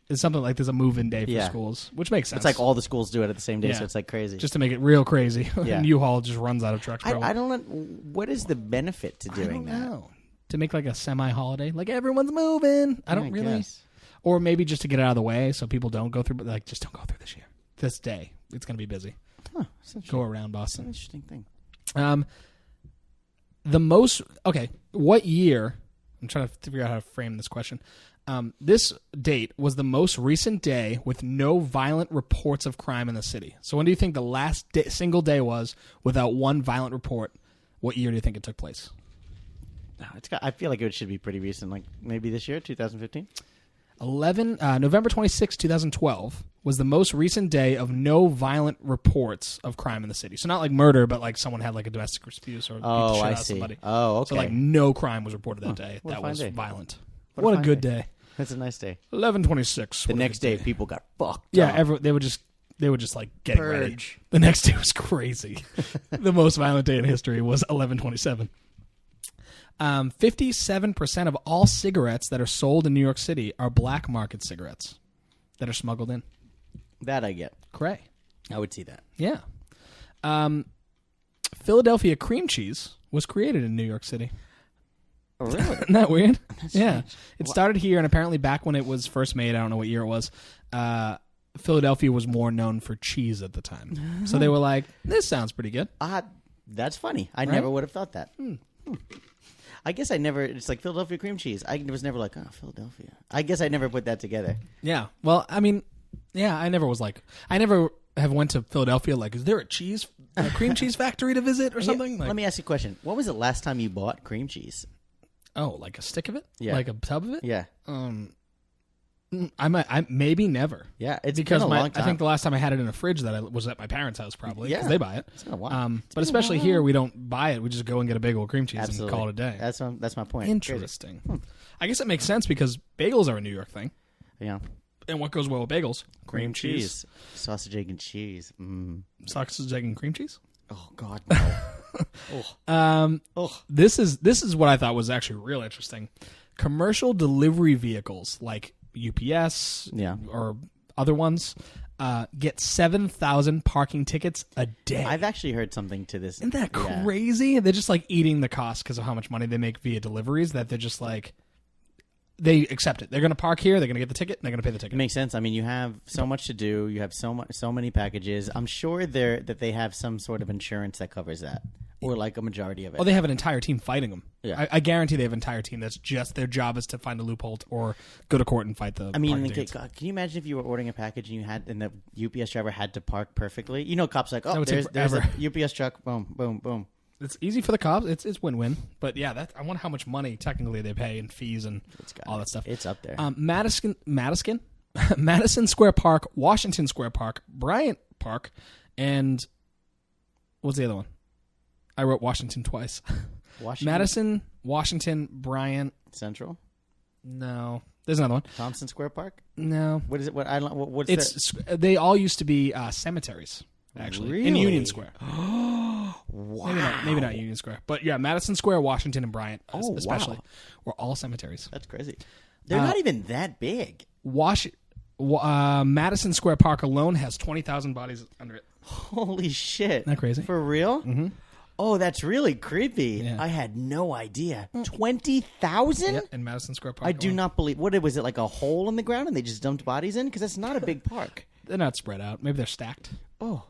It's something like there's a move-in day for schools, which makes sense. It's like all the schools do it at the same day, so it's like crazy. Just to make it real crazy. Yeah. And U-Haul just runs out of trucks. I don't know. What is the benefit to doing that? I don't know. To make like a semi-holiday. Like everyone's moving. I don't really. Guess. Or maybe just to get it out of the way so people don't go through, but like just don't go through this year. This day. It's going to be busy. Huh, go around Boston. That's an interesting thing. What year? I'm trying to figure out how to frame this question. This date was the most recent day with no violent reports of crime in the city. So when do you think the last single day was without one violent report? What year do you think it took place? I feel like it should be pretty recent, like maybe this year, 2015. November 26, 2012 was the most recent day of no violent reports of crime in the city. So not like murder, but like someone had like a domestic dispute or beat the shit out of somebody. Oh, okay. So like no crime was reported that day. That was violent. What a good day. That's a nice day. 11/26. The next day, people got fucked. Yeah, they were just like getting ready. The next day was crazy. The most violent day in history was 11/27. 57% of all cigarettes that are sold in New York City are black market cigarettes that are smuggled in. That I get. Cray. I would see that. Yeah. Philadelphia cream cheese was created in New York City. Oh, really? Isn't that weird? Yeah. It started here, and apparently back when it was first made, I don't know what year it was, Philadelphia was more known for cheese at the time. So they were like, this sounds pretty good. That's funny. I never would have thought that. I guess I never, it's like Philadelphia cream cheese. I was never like, oh, Philadelphia. I guess I never put that together. Yeah. Well, I mean, yeah, I never have went to Philadelphia like, is there a cream cheese factory to visit or something? Let me ask you a question. What was the last time you bought cream cheese? Oh, like a stick of it? Yeah. Like a tub of it? Yeah. I maybe never. Yeah, it's because been a long time. I think the last time I had it in a fridge that was at my parents' house probably because they buy it. It's been a while. But especially here, we don't buy it. We just go and get a big old cream cheese and call it a day. That's my point. Interesting. I guess it makes sense because bagels are a New York thing. Yeah. And what goes well with bagels? Cream cheese. Sausage, egg, and cheese. Sausage, egg, and cream cheese? Oh, God. No. This is what I thought was actually real interesting. Commercial delivery vehicles like UPS or other ones get 7,000 parking tickets a day. I've actually heard something to this. Isn't that crazy? They're just like eating the cost because of how much money they make via deliveries that they're just like, they accept it. They're going to park here. They're going to get the ticket. And they're going to pay the ticket. It makes sense. I mean, you have so much to do. You have so many packages. I'm sure that they have some sort of insurance that covers that, or like a majority of it. Well, they have an entire team fighting them. Yeah. I guarantee they have an entire team that's just their job is to find a loophole or go to court and fight the. I mean, can you imagine if you were ordering a package and the UPS driver had to park perfectly? You know, cops like, oh, there's a UPS truck. Boom, boom, boom. It's easy for the cops. It's win-win. But yeah, I wonder how much money technically they pay in fees and all that stuff. It's up there. Madison Square Park, Washington Square Park, Bryant Park, and what's the other one? I wrote Washington twice. Madison, Washington, Bryant, Central. No, there's another one. Thompson Square Park. No, what is it? What I don't. What's that? They all used to be cemeteries. Actually, really? In Union Square. Wow. Maybe not Union Square, but yeah, Madison Square, Washington, and Bryant, especially, wow. were all cemeteries. That's crazy. They're not even that big. Madison Square Park alone has 20,000 bodies under it. Holy shit! Isn't that crazy? For real? Mm-hmm. Oh, that's really creepy. Yeah. I had no idea. 20,000? Yep, in Madison Square Park. I do not believe. What was it, like a hole in the ground and they just dumped bodies in? Because that's not a big park. They're not spread out. Maybe they're stacked. Oh.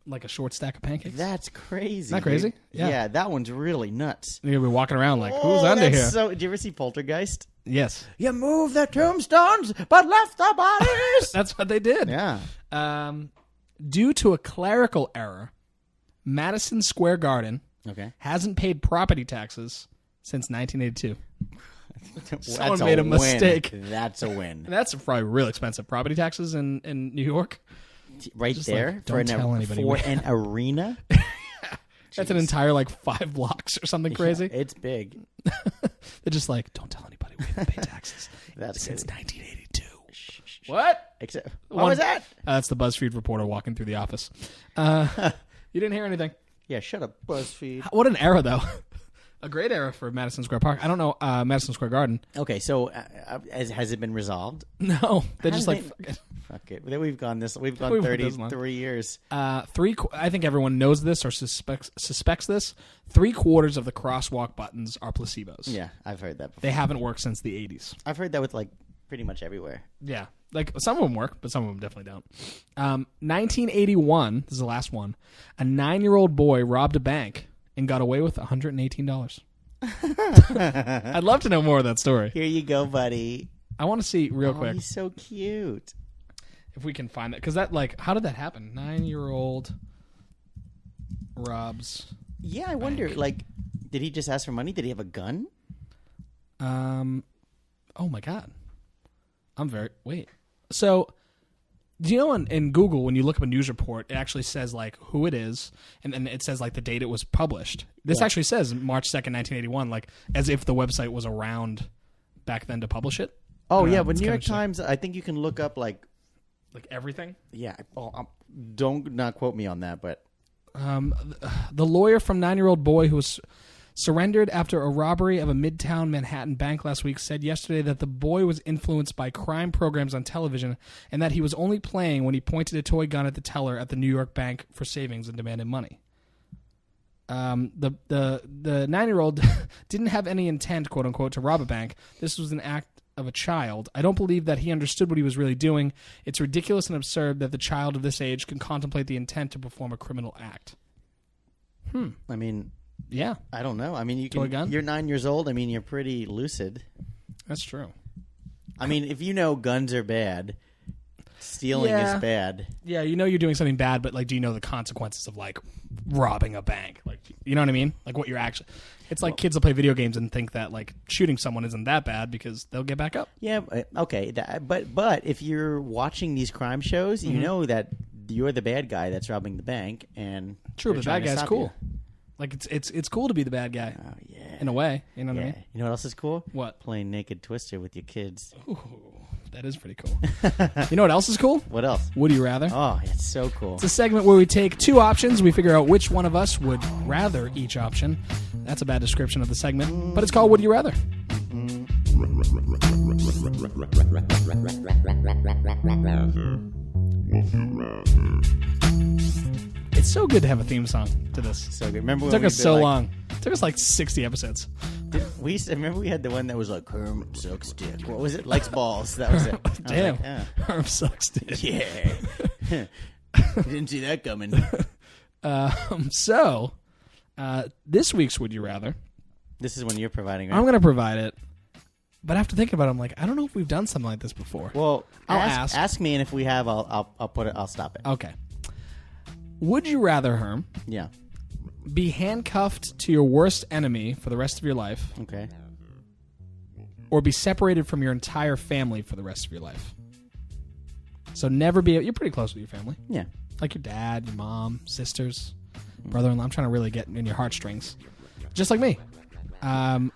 Like a short stack of pancakes. That's crazy. Isn't that crazy? Yeah, that one's really nuts. You'll be walking around like, who's under here? Did you ever see Poltergeist? Yes. You moved the tombstones, but left the bodies. That's what they did. Yeah. Due to a clerical error, Madison Square Garden hasn't paid property taxes since 1982. Someone made a mistake. That's a win. That's probably real expensive property taxes in New York. Right just there like, don't tell anybody for an arena. That's an entire 5 blocks or something crazy. Yeah, it's big. They're just like, don't tell anybody we haven't paid taxes. That's since good. 1982. What? What was that? That's the BuzzFeed reporter walking through the office. You didn't hear anything. Yeah, shut up, BuzzFeed. What an era, though. A great era for Madison Square Park. I don't know Madison Square Garden. Okay, so has it been resolved? No, they're just like fuck it. We've gone 33 years. I think everyone knows this or suspects this. 3/4 of the crosswalk buttons are placebos. Yeah, I've heard that before. They haven't worked since the 80s. I've heard that with pretty much everywhere. Yeah, some of them work, but some of them definitely don't. 1981. This is the last one. A 9-year-old boy robbed a bank and got away with $118. I'd love to know more of that story. Here you go, buddy. I want to see real quick. He's so cute. If we can find that. Because that, how did that happen? 9-year-old robs. Yeah, I wonder, did he just ask for money? Did he have a gun? Oh, my God. Wait. So, do you know in Google, when you look up a news report, it actually says, who it is, and then it says, the date it was published. This actually says March 2nd, 1981, as if the website was around back then to publish it. Oh, yeah, but New York Times, I think you can look up, everything? Yeah. Don't not quote me on that, but... The lawyer from 9-year-old boy who was surrendered after a robbery of a Midtown Manhattan bank last week said yesterday that the boy was influenced by crime programs on television and that he was only playing when he pointed a toy gun at the teller at the New York bank for savings and demanded money. The 9-year-old didn't have any intent, quote unquote, to rob a bank. This was an act of a child. I don't believe that he understood what he was really doing. It's ridiculous and absurd that the child of this age can contemplate the intent to perform a criminal act. I mean, yeah. I don't know. I mean, Toy gun? You're 9 years old. I mean, you're pretty lucid. That's true. I mean, if you know guns are bad, stealing is bad. Yeah, you know you're doing something bad, but like, do you know the consequences of like robbing a bank? Like, you know what I mean? Like what you're actually. It's like kids will play video games and think that like shooting someone isn't that bad because they'll get back up. Yeah, okay. But if you're watching these crime shows, you know that you're the bad guy that's robbing the bank, and true, but the bad guy's cool. You. Like it's cool to be the bad guy. Oh yeah, in a way. You know what I mean? You know what else is cool? What? Playing Naked Twister with your kids. Ooh, that is pretty cool. You know what else is cool? What else? Would you rather? Oh, it's so cool. It's a segment where we take two options. We figure out which one of us would rather each option. That's a bad description of the segment, but it's called Would You Rather. It's so good to have a theme song to this. So good. Remember when it took us so long. It took us like 60 episodes. Remember we had the one that was like Herm sucks dick. What was it? Likes balls. That was it. Damn. Like, Herm sucks dick. Yeah. Didn't see that coming. So, this week's Would You Rather. This is when you're providing, right? I'm going to provide it. But after thinking about it, I'm like, I don't know if we've done something like this before. Well, I'll ask. Ask me, and if we have, I'll put it. I'll stop it. Okay. Would you rather, Herm, Yeah. be handcuffed to your worst enemy for the rest of your life, Okay. or be separated from your entire family for the rest of your life? So never be. You're pretty close with your family, Yeah. like your dad, your mom, sisters, brother-in-law. I'm trying to really get in your heartstrings, just like me.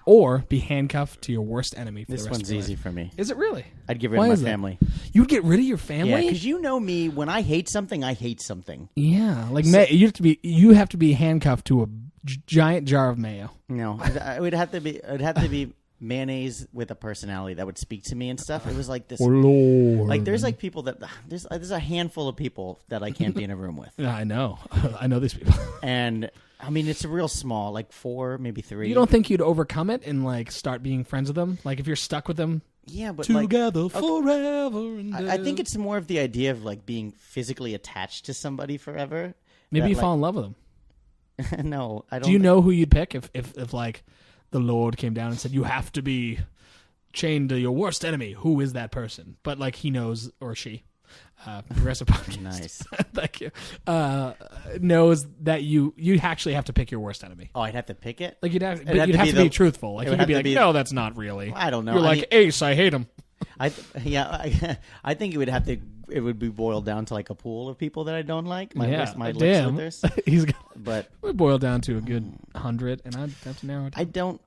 Or be handcuffed to your worst enemy for the This rest of your one's easy life. for me. Is it really? I'd get rid Why of is my that? family. You'd get rid of your family? Yeah, because you know me. When I hate something, I hate something. Yeah, like you have to be handcuffed to a giant jar of mayo. No, it would have to be. It'd have to be mayonnaise with a personality that would speak to me and stuff. It was like this. Oh, Lord. Like there's like people that there's a handful of people that I can't be in a room with. Yeah, I know. I know these people. And I mean, it's real small, like 4, maybe 3. You don't think you'd overcome it and like start being friends with them? Like if you're stuck with them, Yeah, but together like, forever. And I think it's more of the idea of like being physically attached to somebody forever. maybe you that, fall in love with them. No, I don't. Do you know who you'd pick if like the Lord came down and said you have to be chained to your worst enemy? Who is that person? But like he knows, or she. Progressive Podcast. Nice. Thank you. Knows that you actually have to pick your worst enemy. Oh, I'd have to pick it. Like you'd have It'd to be be truthful. Like it you would could be have like, to be- no, that's not really. I don't know. You're I like mean- Ace. I hate him. I think it would have to. It would be boiled down to like a pool of people that I don't like. My Yeah, list, my damn. lip slithers. He's got, But we boil down to a good 100, and I'd have to narrow it down.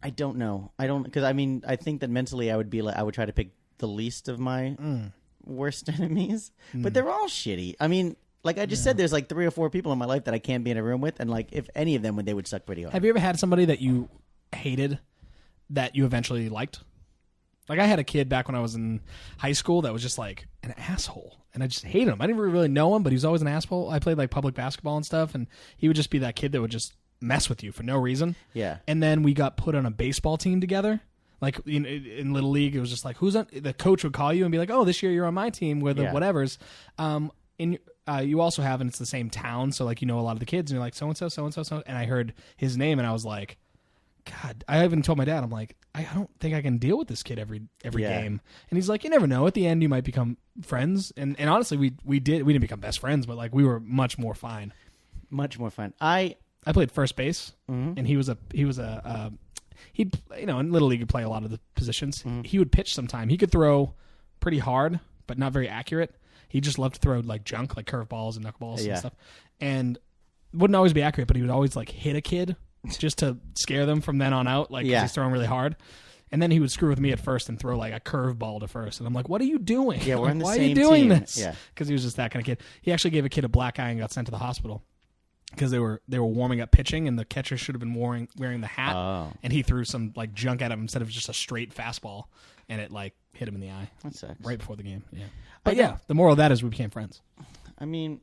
I don't know. I don't because I mean I think that mentally I would be like I would try to pick the least of my worst enemies. But they're all shitty. I mean, like I just said, there's like 3 or 4 people in my life that I can't be in a room with, and like if any of them would, they would suck pretty hard. Have you ever had somebody that you hated that you eventually liked? Like I had a kid back when I was in high school that was just like an asshole, and I just hated him. I didn't really know him, but he was always an asshole. I played like public basketball and stuff, and he would just be that kid that would just mess with you for no reason. Yeah. And then we got put on a baseball team together. Like in Little League, it was just like, who's on? The coach would call you and be like, oh, this year you're on my team with the whatevers. You also have, and it's the same town, so like you know a lot of the kids, and you're like so and so, and I heard his name, and I was like, God, I even told my dad, I'm like, I don't think I can deal with this kid every game. And he's like, you never know. At the end, you might become friends. And honestly, we didn't become best friends, but like we were much more fine. Much more fun. I played first base, and he'd in Little League, he'd play a lot of the positions. He would pitch sometime. He could throw pretty hard, but not very accurate. He just loved to throw like junk, like curveballs and knuckleballs and stuff. And wouldn't always be accurate, but he would always like hit a kid just to scare them from then on out, like 'cause he's throwing really hard. And then he would screw with me at first and throw like a curveball to first. And I'm like, what are you doing? Yeah, we're in the Why same are you doing team. this? Yeah. Because he was just that kind of kid. He actually gave a kid a black eye and got sent to the hospital because they were warming up pitching, and the catcher should have been wearing the hat. Oh. And he threw some like junk at him instead of just a straight fastball, and it like hit him in the eye. That sucks. Right before the game. Yeah. But yeah, the moral of that is we became friends. I mean,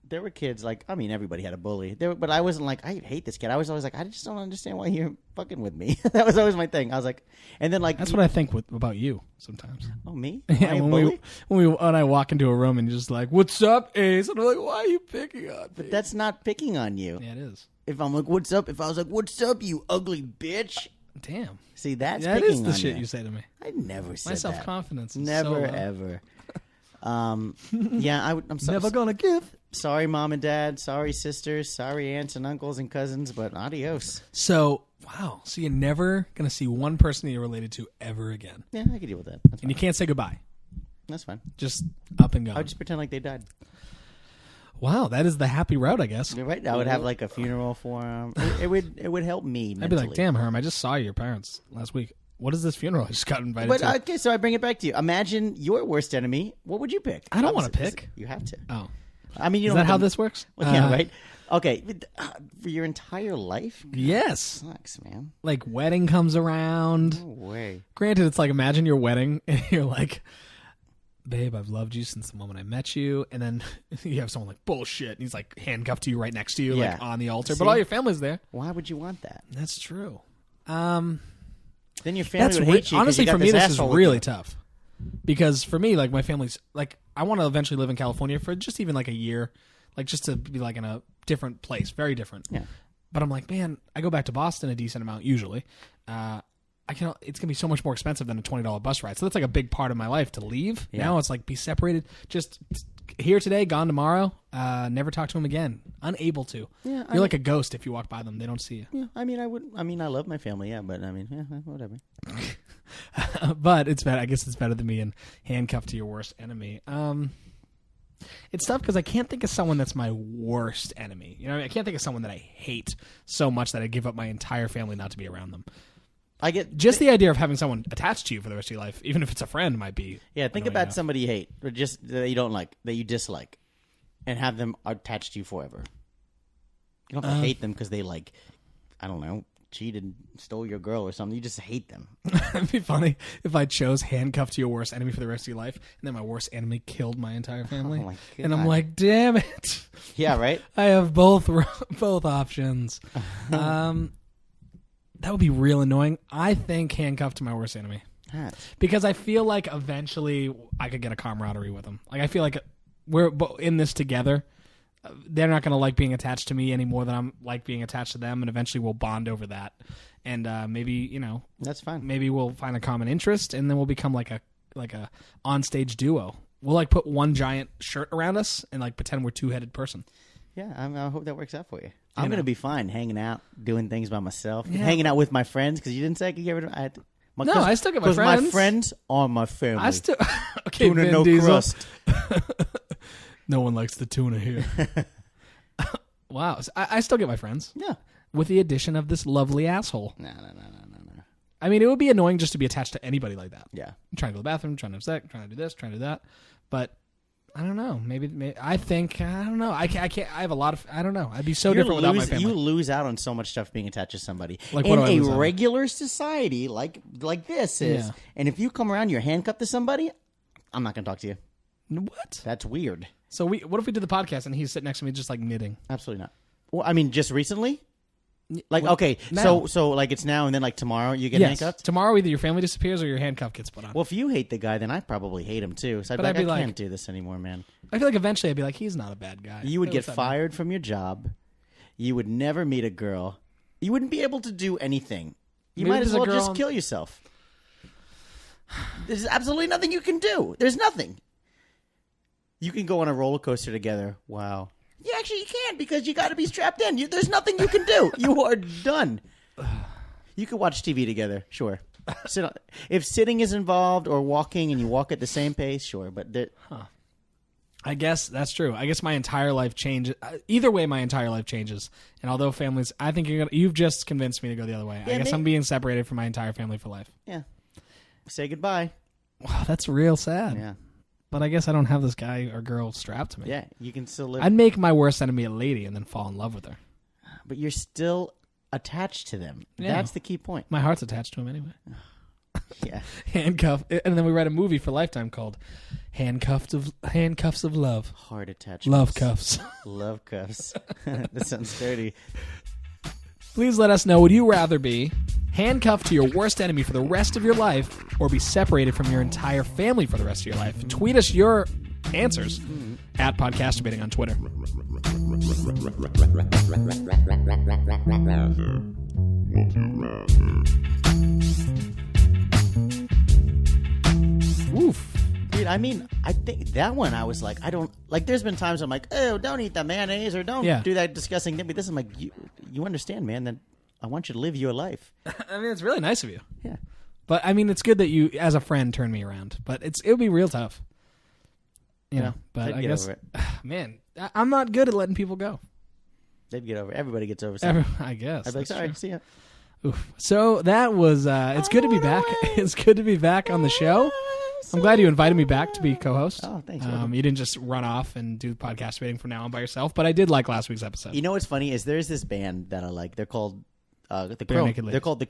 there were kids like, I mean, everybody had a bully. But I wasn't like, I hate this kid. I was always like, I just don't understand why you're fucking with me. That was always my thing. I was like, and then like that's what I think about you sometimes. Oh, me? Yeah, when I walk into a room and you're just like, "What's up, Ace?" And I'm like, "Why are you picking on me?" But that's not picking on you. Yeah, it is. If I'm like, "What's up?" If I was like, "What's up, you ugly bitch?" Damn. See, that's that picking is the on shit you. you say to me. I never said My that. self-confidence is Never, so low. ever. Yeah, I'm so, Never gonna give. Sorry, mom and dad. Sorry, sisters. Sorry, aunts and uncles and cousins. But adios. So, wow. So you're never gonna see one person that you're related to ever again. Yeah, I can deal with that. That's And fine. you can't say goodbye. That's fine. Just up and I gone. would just pretend like they died. Wow, that is the happy route, I guess. You're right. I would have like a funeral for them. It would help me mentally. I'd be like, damn, Herm, I just saw your parents last week. What is this funeral I just got invited But to? okay, so I bring it back to you. Imagine your worst enemy. What would you pick? I don't want to Obviously, pick. You have to. Oh. I mean, you Is don't that have how to- this works? Well, yeah, right. Okay, for your entire life. Yes. Sucks, man. Like, wedding comes around. No way. Granted, it's like, imagine your wedding, and you're like, babe, I've loved you since the moment I met you. And then you have someone like, bullshit. And he's like handcuffed to you right next to you, Yeah. like on the altar. See? But all your family's there. Why would you want that? That's true. Then your family That's would hate you. 'cause honestly, you got for me, this is asshole with really you. tough. Because for me, like, my family's, like, I want to eventually live in California for just even like a year. Like, just to be like in a different place. Very different. Yeah. But I'm like, man, I go back to Boston a decent amount usually. It's gonna be so much more expensive than a $20 bus ride. So that's like a big part of my life to leave. Yeah. Now it's like be separated. Just here today, gone tomorrow. Never talk to them again. Unable to. Yeah, You're like a ghost if you walk by them. They don't see you. Yeah, I mean, I love my family, yeah, but I mean, yeah, whatever. But it's better. I guess it's better than being handcuffed to your worst enemy. It's tough because I can't think of someone that's my worst enemy. You know, I can't think of someone that I hate so much that I give up my entire family not to be around them. I get Just the idea of having someone attached to you for the rest of your life, even if it's a friend, might be. yeah. Think annoying about enough. somebody you hate, or just that you don't like, that you dislike, and have them attached to you forever. You don't have to hate them because they like, I don't know, cheated, stole your girl or something. You just hate them. It'd be funny if I chose handcuffed to your worst enemy for the rest of your life, and then my worst enemy killed my entire family. Oh my And I'm God. like, damn it. Yeah, right. I have both options. That would be real annoying. I think handcuffed to my worst enemy. Because I feel like eventually I could get a camaraderie with them. Like, I feel like we're in this together. They're not going to like being attached to me any more than I'm like being attached to them, and eventually we'll bond over that. And maybe, you know, That's fine. maybe we'll find a common interest, and then we'll become like a on-stage duo. We'll like put one giant shirt around us and like pretend we're two-headed person. Yeah, I hope that works out for you. I'm gonna be fine hanging out, doing things by myself, Yeah. hanging out with my friends. Because you didn't say I could get rid of. I still get my 'cause friends. my friends are my family. I still okay. Tuna Vin no Diesel. crust. No one likes the tuna here. Wow, so I still get my friends Yeah. with the addition of this lovely asshole. No. I mean, it would be annoying just to be attached to anybody like that. Yeah. I'm trying to go to the bathroom, trying to have sex, trying to do this, trying to do that. But I don't know. Maybe I don't know. I can't. I have a lot of. I don't know. I'd be so different without my family. You lose out on so much stuff being attached to somebody. Like, in what do I a lose out on? regular society like this is, Yeah. and if you come around, you're handcuffed to somebody. I'm not gonna talk to you. What? That's weird. So what if we did the podcast and he's sitting next to me just like knitting? Absolutely not. Well, I mean, just recently. Like, Well, okay, now. so like it's now and then like tomorrow you get Yes. handcuffed. Tomorrow, either your family disappears or your handcuff gets put on. Well, if you hate the guy, then I probably hate him too. So I'd But be I'd be like, I like- can't do this anymore, man. I feel like eventually I'd be like, he's not a bad guy. You would Hey, get what's up, man? fired from your job. You would never meet a girl. You wouldn't be able to do anything. You Maybe might as there's a well girl just on- kill yourself. There's absolutely nothing you can do. There's nothing. You can go on a roller coaster together. Wow. Yeah, actually, you can't because you got to be strapped in. There's nothing you can do. You are done. You could watch TV together, sure. If sitting is involved or walking and you walk at the same pace, sure. But I guess that's true. I guess my entire life changes. Either way, my entire life changes. And although families, I think you've just convinced me to go the other way. Yeah, I guess maybe- I'm being separated from my entire family for life. yeah, say goodbye. Wow, that's real sad. Yeah, But I guess I don't have this guy or girl strapped to me. yeah. You can still live, I'd make my worst enemy a lady and then fall in love with her. but you're still attached to them. Yeah. That's the key point. My heart's attached to him anyway. Yeah. Handcuff. And then we read a movie for Lifetime called Handcuffs of love. Heart attachments. Love cuffs. Love cuffs. That sounds dirty. Please let us know, would you rather be handcuffed to your worst enemy for the rest of your life or be separated from your entire family for the rest of your life? Tweet us your answers at Podcasterbating on Twitter. Woof. Dude, I mean, I think that one I was like, I don't like. There's been times I'm like, oh, don't eat the mayonnaise or don't do that disgusting thing. But this is like, you understand, man. That I want you to live your life. I mean, it's really nice of you. Yeah, but I mean, it's good that you, as a friend, turned me around. But it would be real tough, you know. But I guess, man, I'm not good at letting people go. They'd get over it. Everybody gets over something. I guess. I'd be like, sorry, true. see ya. Oof. So that was. It's good to be back. It's good to be back on the show. I'm glad you invited me back to be co-host. Oh, thanks. You didn't just run off and do podcast debating from now on by yourself, but I did like last week's episode. You know what's funny is there's this band that I like. They're called they're called the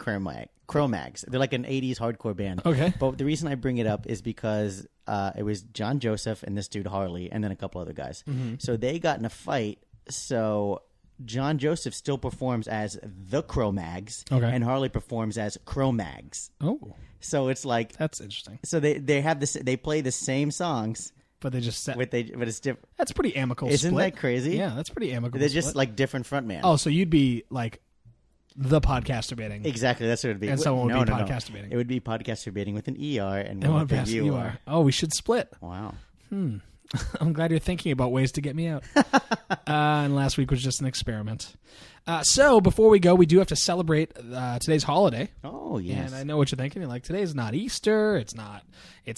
Cro-Mags. They're like an 80s hardcore band. Okay. But the reason I bring it up is because it was John Joseph and this dude Harley and then a couple other guys. Mm-hmm. So they got in a fight. So John Joseph still performs as the Cro-Mags, and Harley performs as Cro-Mags. Oh. So it's like that's interesting. So they have this. They play the same songs, but they just but it's different. That's pretty amicable. Isn't split. that crazy? Yeah, that's pretty amicable. They're just like different frontmen. Oh, so you'd be like the podcasterbating. Exactly, that's what it'd be. And someone would be podcasterbating. It would be podcasterbating with an ER and one with an UR. Oh, we should split. Wow. I'm glad you're thinking about ways to get me out. And last week was just an experiment. So before we go, we do have to celebrate today's holiday. Oh, yes. And I know what you're thinking. You're like, today's not Easter. It's not. I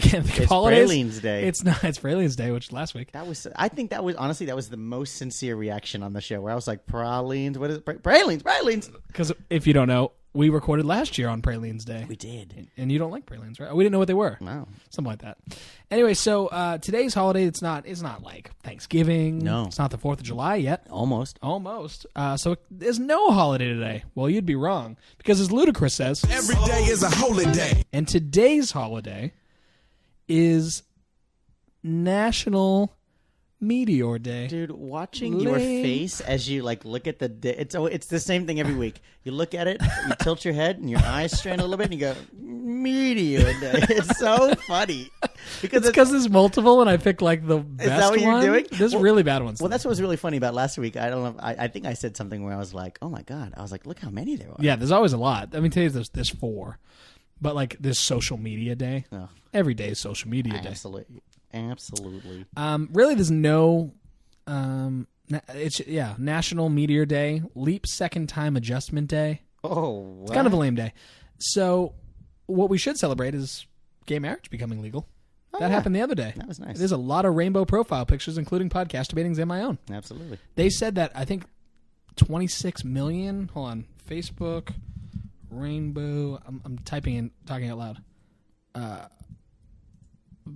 can't think of holidays. It's Pralines Day. It's not. It's Pralines Day, which is last week. I think that was the most sincere reaction on the show, where I was like, Pralines. What is it? Pralines. Because if you don't know, we recorded last year on Pralines Day. We did. And you don't like pralines, right? We didn't know what they were. No. Something like that. Anyway, so today's holiday, it's not like Thanksgiving. No. It's not the 4th of July yet. Almost. So there's no holiday today. Well, you'd be wrong. Because as Ludacris says, every day is a holiday. And today's holiday is National Meteor Day. Dude, watching your face as you like look at the day, it's the same thing every week. You look at it, you tilt your head, and your eyes strain a little bit, and you go, Meteor Day. It's so funny. Because there's multiple, and I pick like the best one. Is that what you're doing? There's really bad ones. Well, that's what was really funny about last week. I don't know. I think I said something where I was like, oh my God. I was like, look how many there are. Yeah, there's always a lot. I mean, today's there's 4. But like this Social Media Day. Oh. Every day is Social Media Day. Absolutely. Really, there's no. National Meteor Day, Leap Second Time Adjustment Day. Oh, what? It's kind of a lame day. So, what we should celebrate is gay marriage becoming legal. That happened the other day. That was nice. There's a lot of rainbow profile pictures, including Podcasterbating's and my own. Absolutely. They said that I think 26 million. Hold on, Facebook rainbow. I'm talking out loud.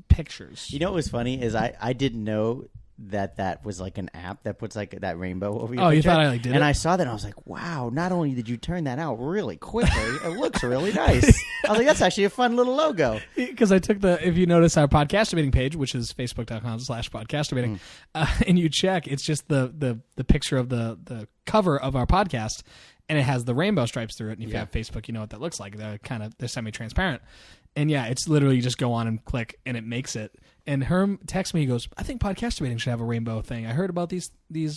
Pictures. You know what was funny is I didn't know that was like an app that puts like that rainbow over your Oh, picture. you thought I like did and it? I saw that and I was like, wow, not only did you turn that out really quickly, it looks really nice. I was like, that's actually a fun little logo. Because I took if you notice our Podcasterbating page, which is facebook.com/podcasterbating, and you check, it's just the picture of the cover of our podcast, and it has the rainbow stripes through it. And if you have Facebook, you know what that looks like. They're semi-transparent. And yeah, it's literally you just go on and click, and it makes it. And Herm texts me, he goes, I think Podcasterbating should have a rainbow thing. I heard about these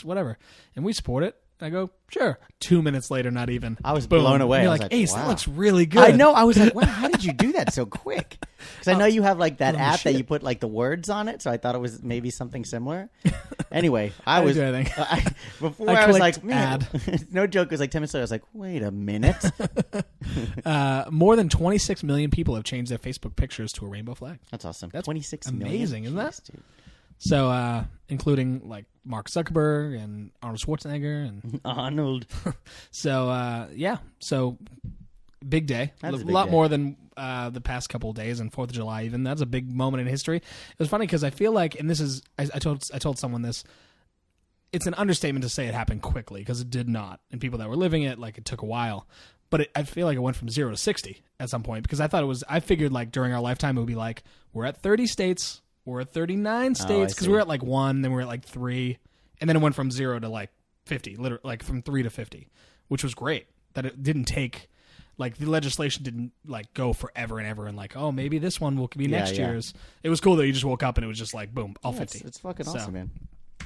whatever. And we support it. And I go, sure. 2 minutes later, not even. I was blown away. And you're I was like, like, Ace, wow. that looks really good. I know. I was like, wow, how did you do that so quick? Because I know you have like that app that you put like the words on it. So I thought it was maybe something similar. Anyway, I was like, man, no joke. It was like 10 minutes later. I was like, wait a minute. More than 26 million people have changed their Facebook pictures to a rainbow flag. That's awesome. That's 26 amazing, million. isn't that? Dude. So, including like Mark Zuckerberg and Arnold Schwarzenegger and Arnold. So, So big day. That is a a big lot day. more than the past couple of days and 4th of July even. That's a big moment in history. It was funny because I feel like, and this is, I told someone this, it's an understatement to say it happened quickly because it did not. And people that were living it, like it took a while. but I feel like it went from 0 to 60 at some point because I figured like during our lifetime it would be like we're at 30 states, we're at 39 states because we were at like 1, then we were at like 3, and then it went from 0 to like 50, literally like from 3 to 50, which was great. That it didn't take like the legislation didn't like go forever and ever and like maybe this one will be next year's. It was cool that you just woke up and it was just like boom, all 50. It's fucking awesome, man.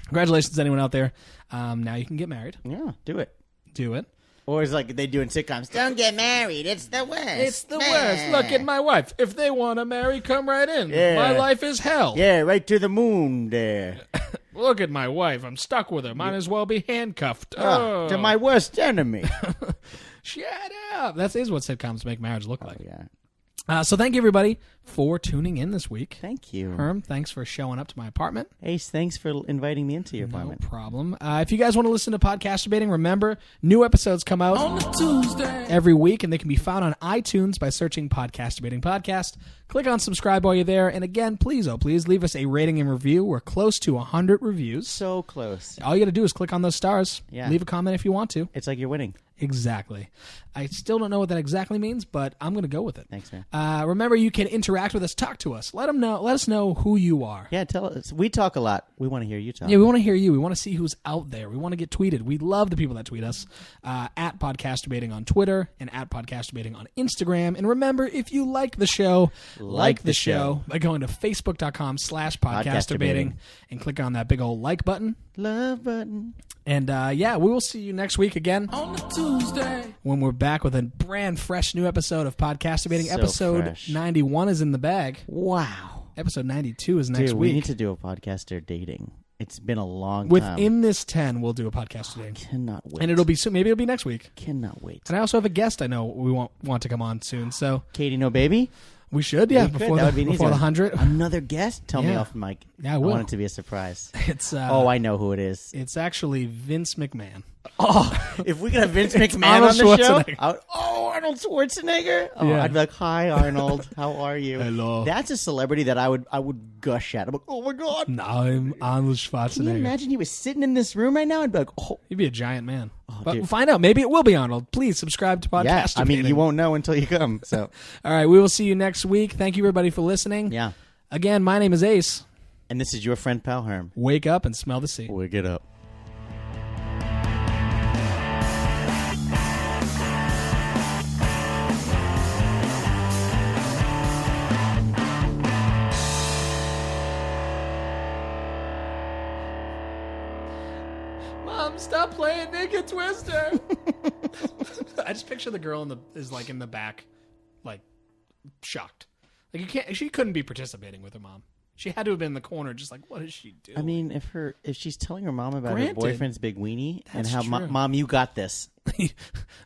Congratulations to anyone out there. Now you can get married. Yeah, do it. Do it. Or it's like they do in sitcoms. Don't get married. It's the worst. It's the worst. Look at my wife. If they want to marry, come right in. Yeah. My life is hell. Yeah, right to the moon there. Look at my wife. I'm stuck with her. Might as well be handcuffed. To my worst enemy. Shut up. That is what sitcoms make marriage look like. Yeah. So thank you, everybody, for tuning in this week. Thank you. Herm, thanks for showing up to my apartment. Ace, thanks for inviting me into your apartment. No problem. If you guys want to listen to Podcasterbating, remember, new episodes come out on Tuesday every week, and they can be found on iTunes by searching Podcasterbating Podcast. Click on subscribe while you're there. And again, please leave us a rating and review. We're close to 100 reviews. So close. All you got to do is click on those stars. Yeah. Leave a comment if you want to. It's like you're winning. Exactly. I still don't know what that exactly means, but I'm going to go with it. Thanks, man. Remember, you can interact with us. Talk to us. Let us know who you are. Yeah, tell us. We talk a lot. We want to hear you talk. Yeah, we want to hear you. We want to see who's out there. We want to get tweeted. We love the people that tweet us at Podcasterbating on Twitter and at Podcasterbating on Instagram. And remember, if you like the show, like the show by going to facebook.com/podcasterbating and click on that big old like button. Love button. And we will see you next week again on Tuesday when we're back with a brand fresh new episode of Podcasterbating. So episode fresh. 91 is in the bag. Wow. Episode 92 is next Dude, week. we need to do a podcaster dating. It's been a long time. Within this 10, we'll do a podcast dating. Cannot wait. And it'll be soon. Maybe it'll be next week. Cannot wait. And I also have a guest I know we want to come on soon. So Katie, no baby? we should, yeah, We could. before That would be an easy the one. 100. Another guest? Tell me Yeah. off mic. Yeah, I I will. want it to be a surprise. It's I know who it is. It's actually Vince McMahon. Oh, if we could have Vince McMahon Arnold on the show, Schwarzenegger. Arnold Schwarzenegger. Oh, Yeah. I'd be like, "Hi, Arnold, how are you?" Hello. That's a celebrity that I would gush at. I'm like, "Oh my god!" No, I'm Arnold Can you Schwarzenegger. imagine he was sitting in this room right now? I'd be like, "Oh, He'd be a giant man. But dude. we'll find out. Maybe it will be Arnold. Please subscribe to Podcasterbating. yeah." I mean, you won't know until you come. So, All right, we will see you next week. Thank you, everybody, for listening. yeah. Again, my name is Ace. And this is your friend Pal Herm. Wake up and smell the sea. Wake it up. Mom, stop playing Naked Twister. I just picture the girl in the back, like shocked. Like she couldn't be participating with her mom. She had to have been in the corner, just like, what is she doing? I mean, if she's telling her mom about her Granted. boyfriend's big weenie and That's how true. Mom, you got this.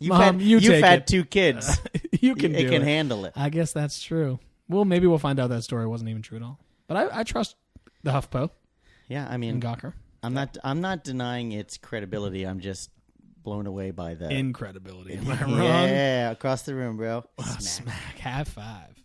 Mom, you've take had it. 2 kids. You can it do can it. handle it. I guess that's true. Well, maybe we'll find out that story wasn't even true at all. But I trust the HuffPo Yeah, I mean, and Gawker. I'm not denying its credibility. I'm just blown away by the Incredibility. Am I wrong? Yeah, across the room, bro. Smack. High five.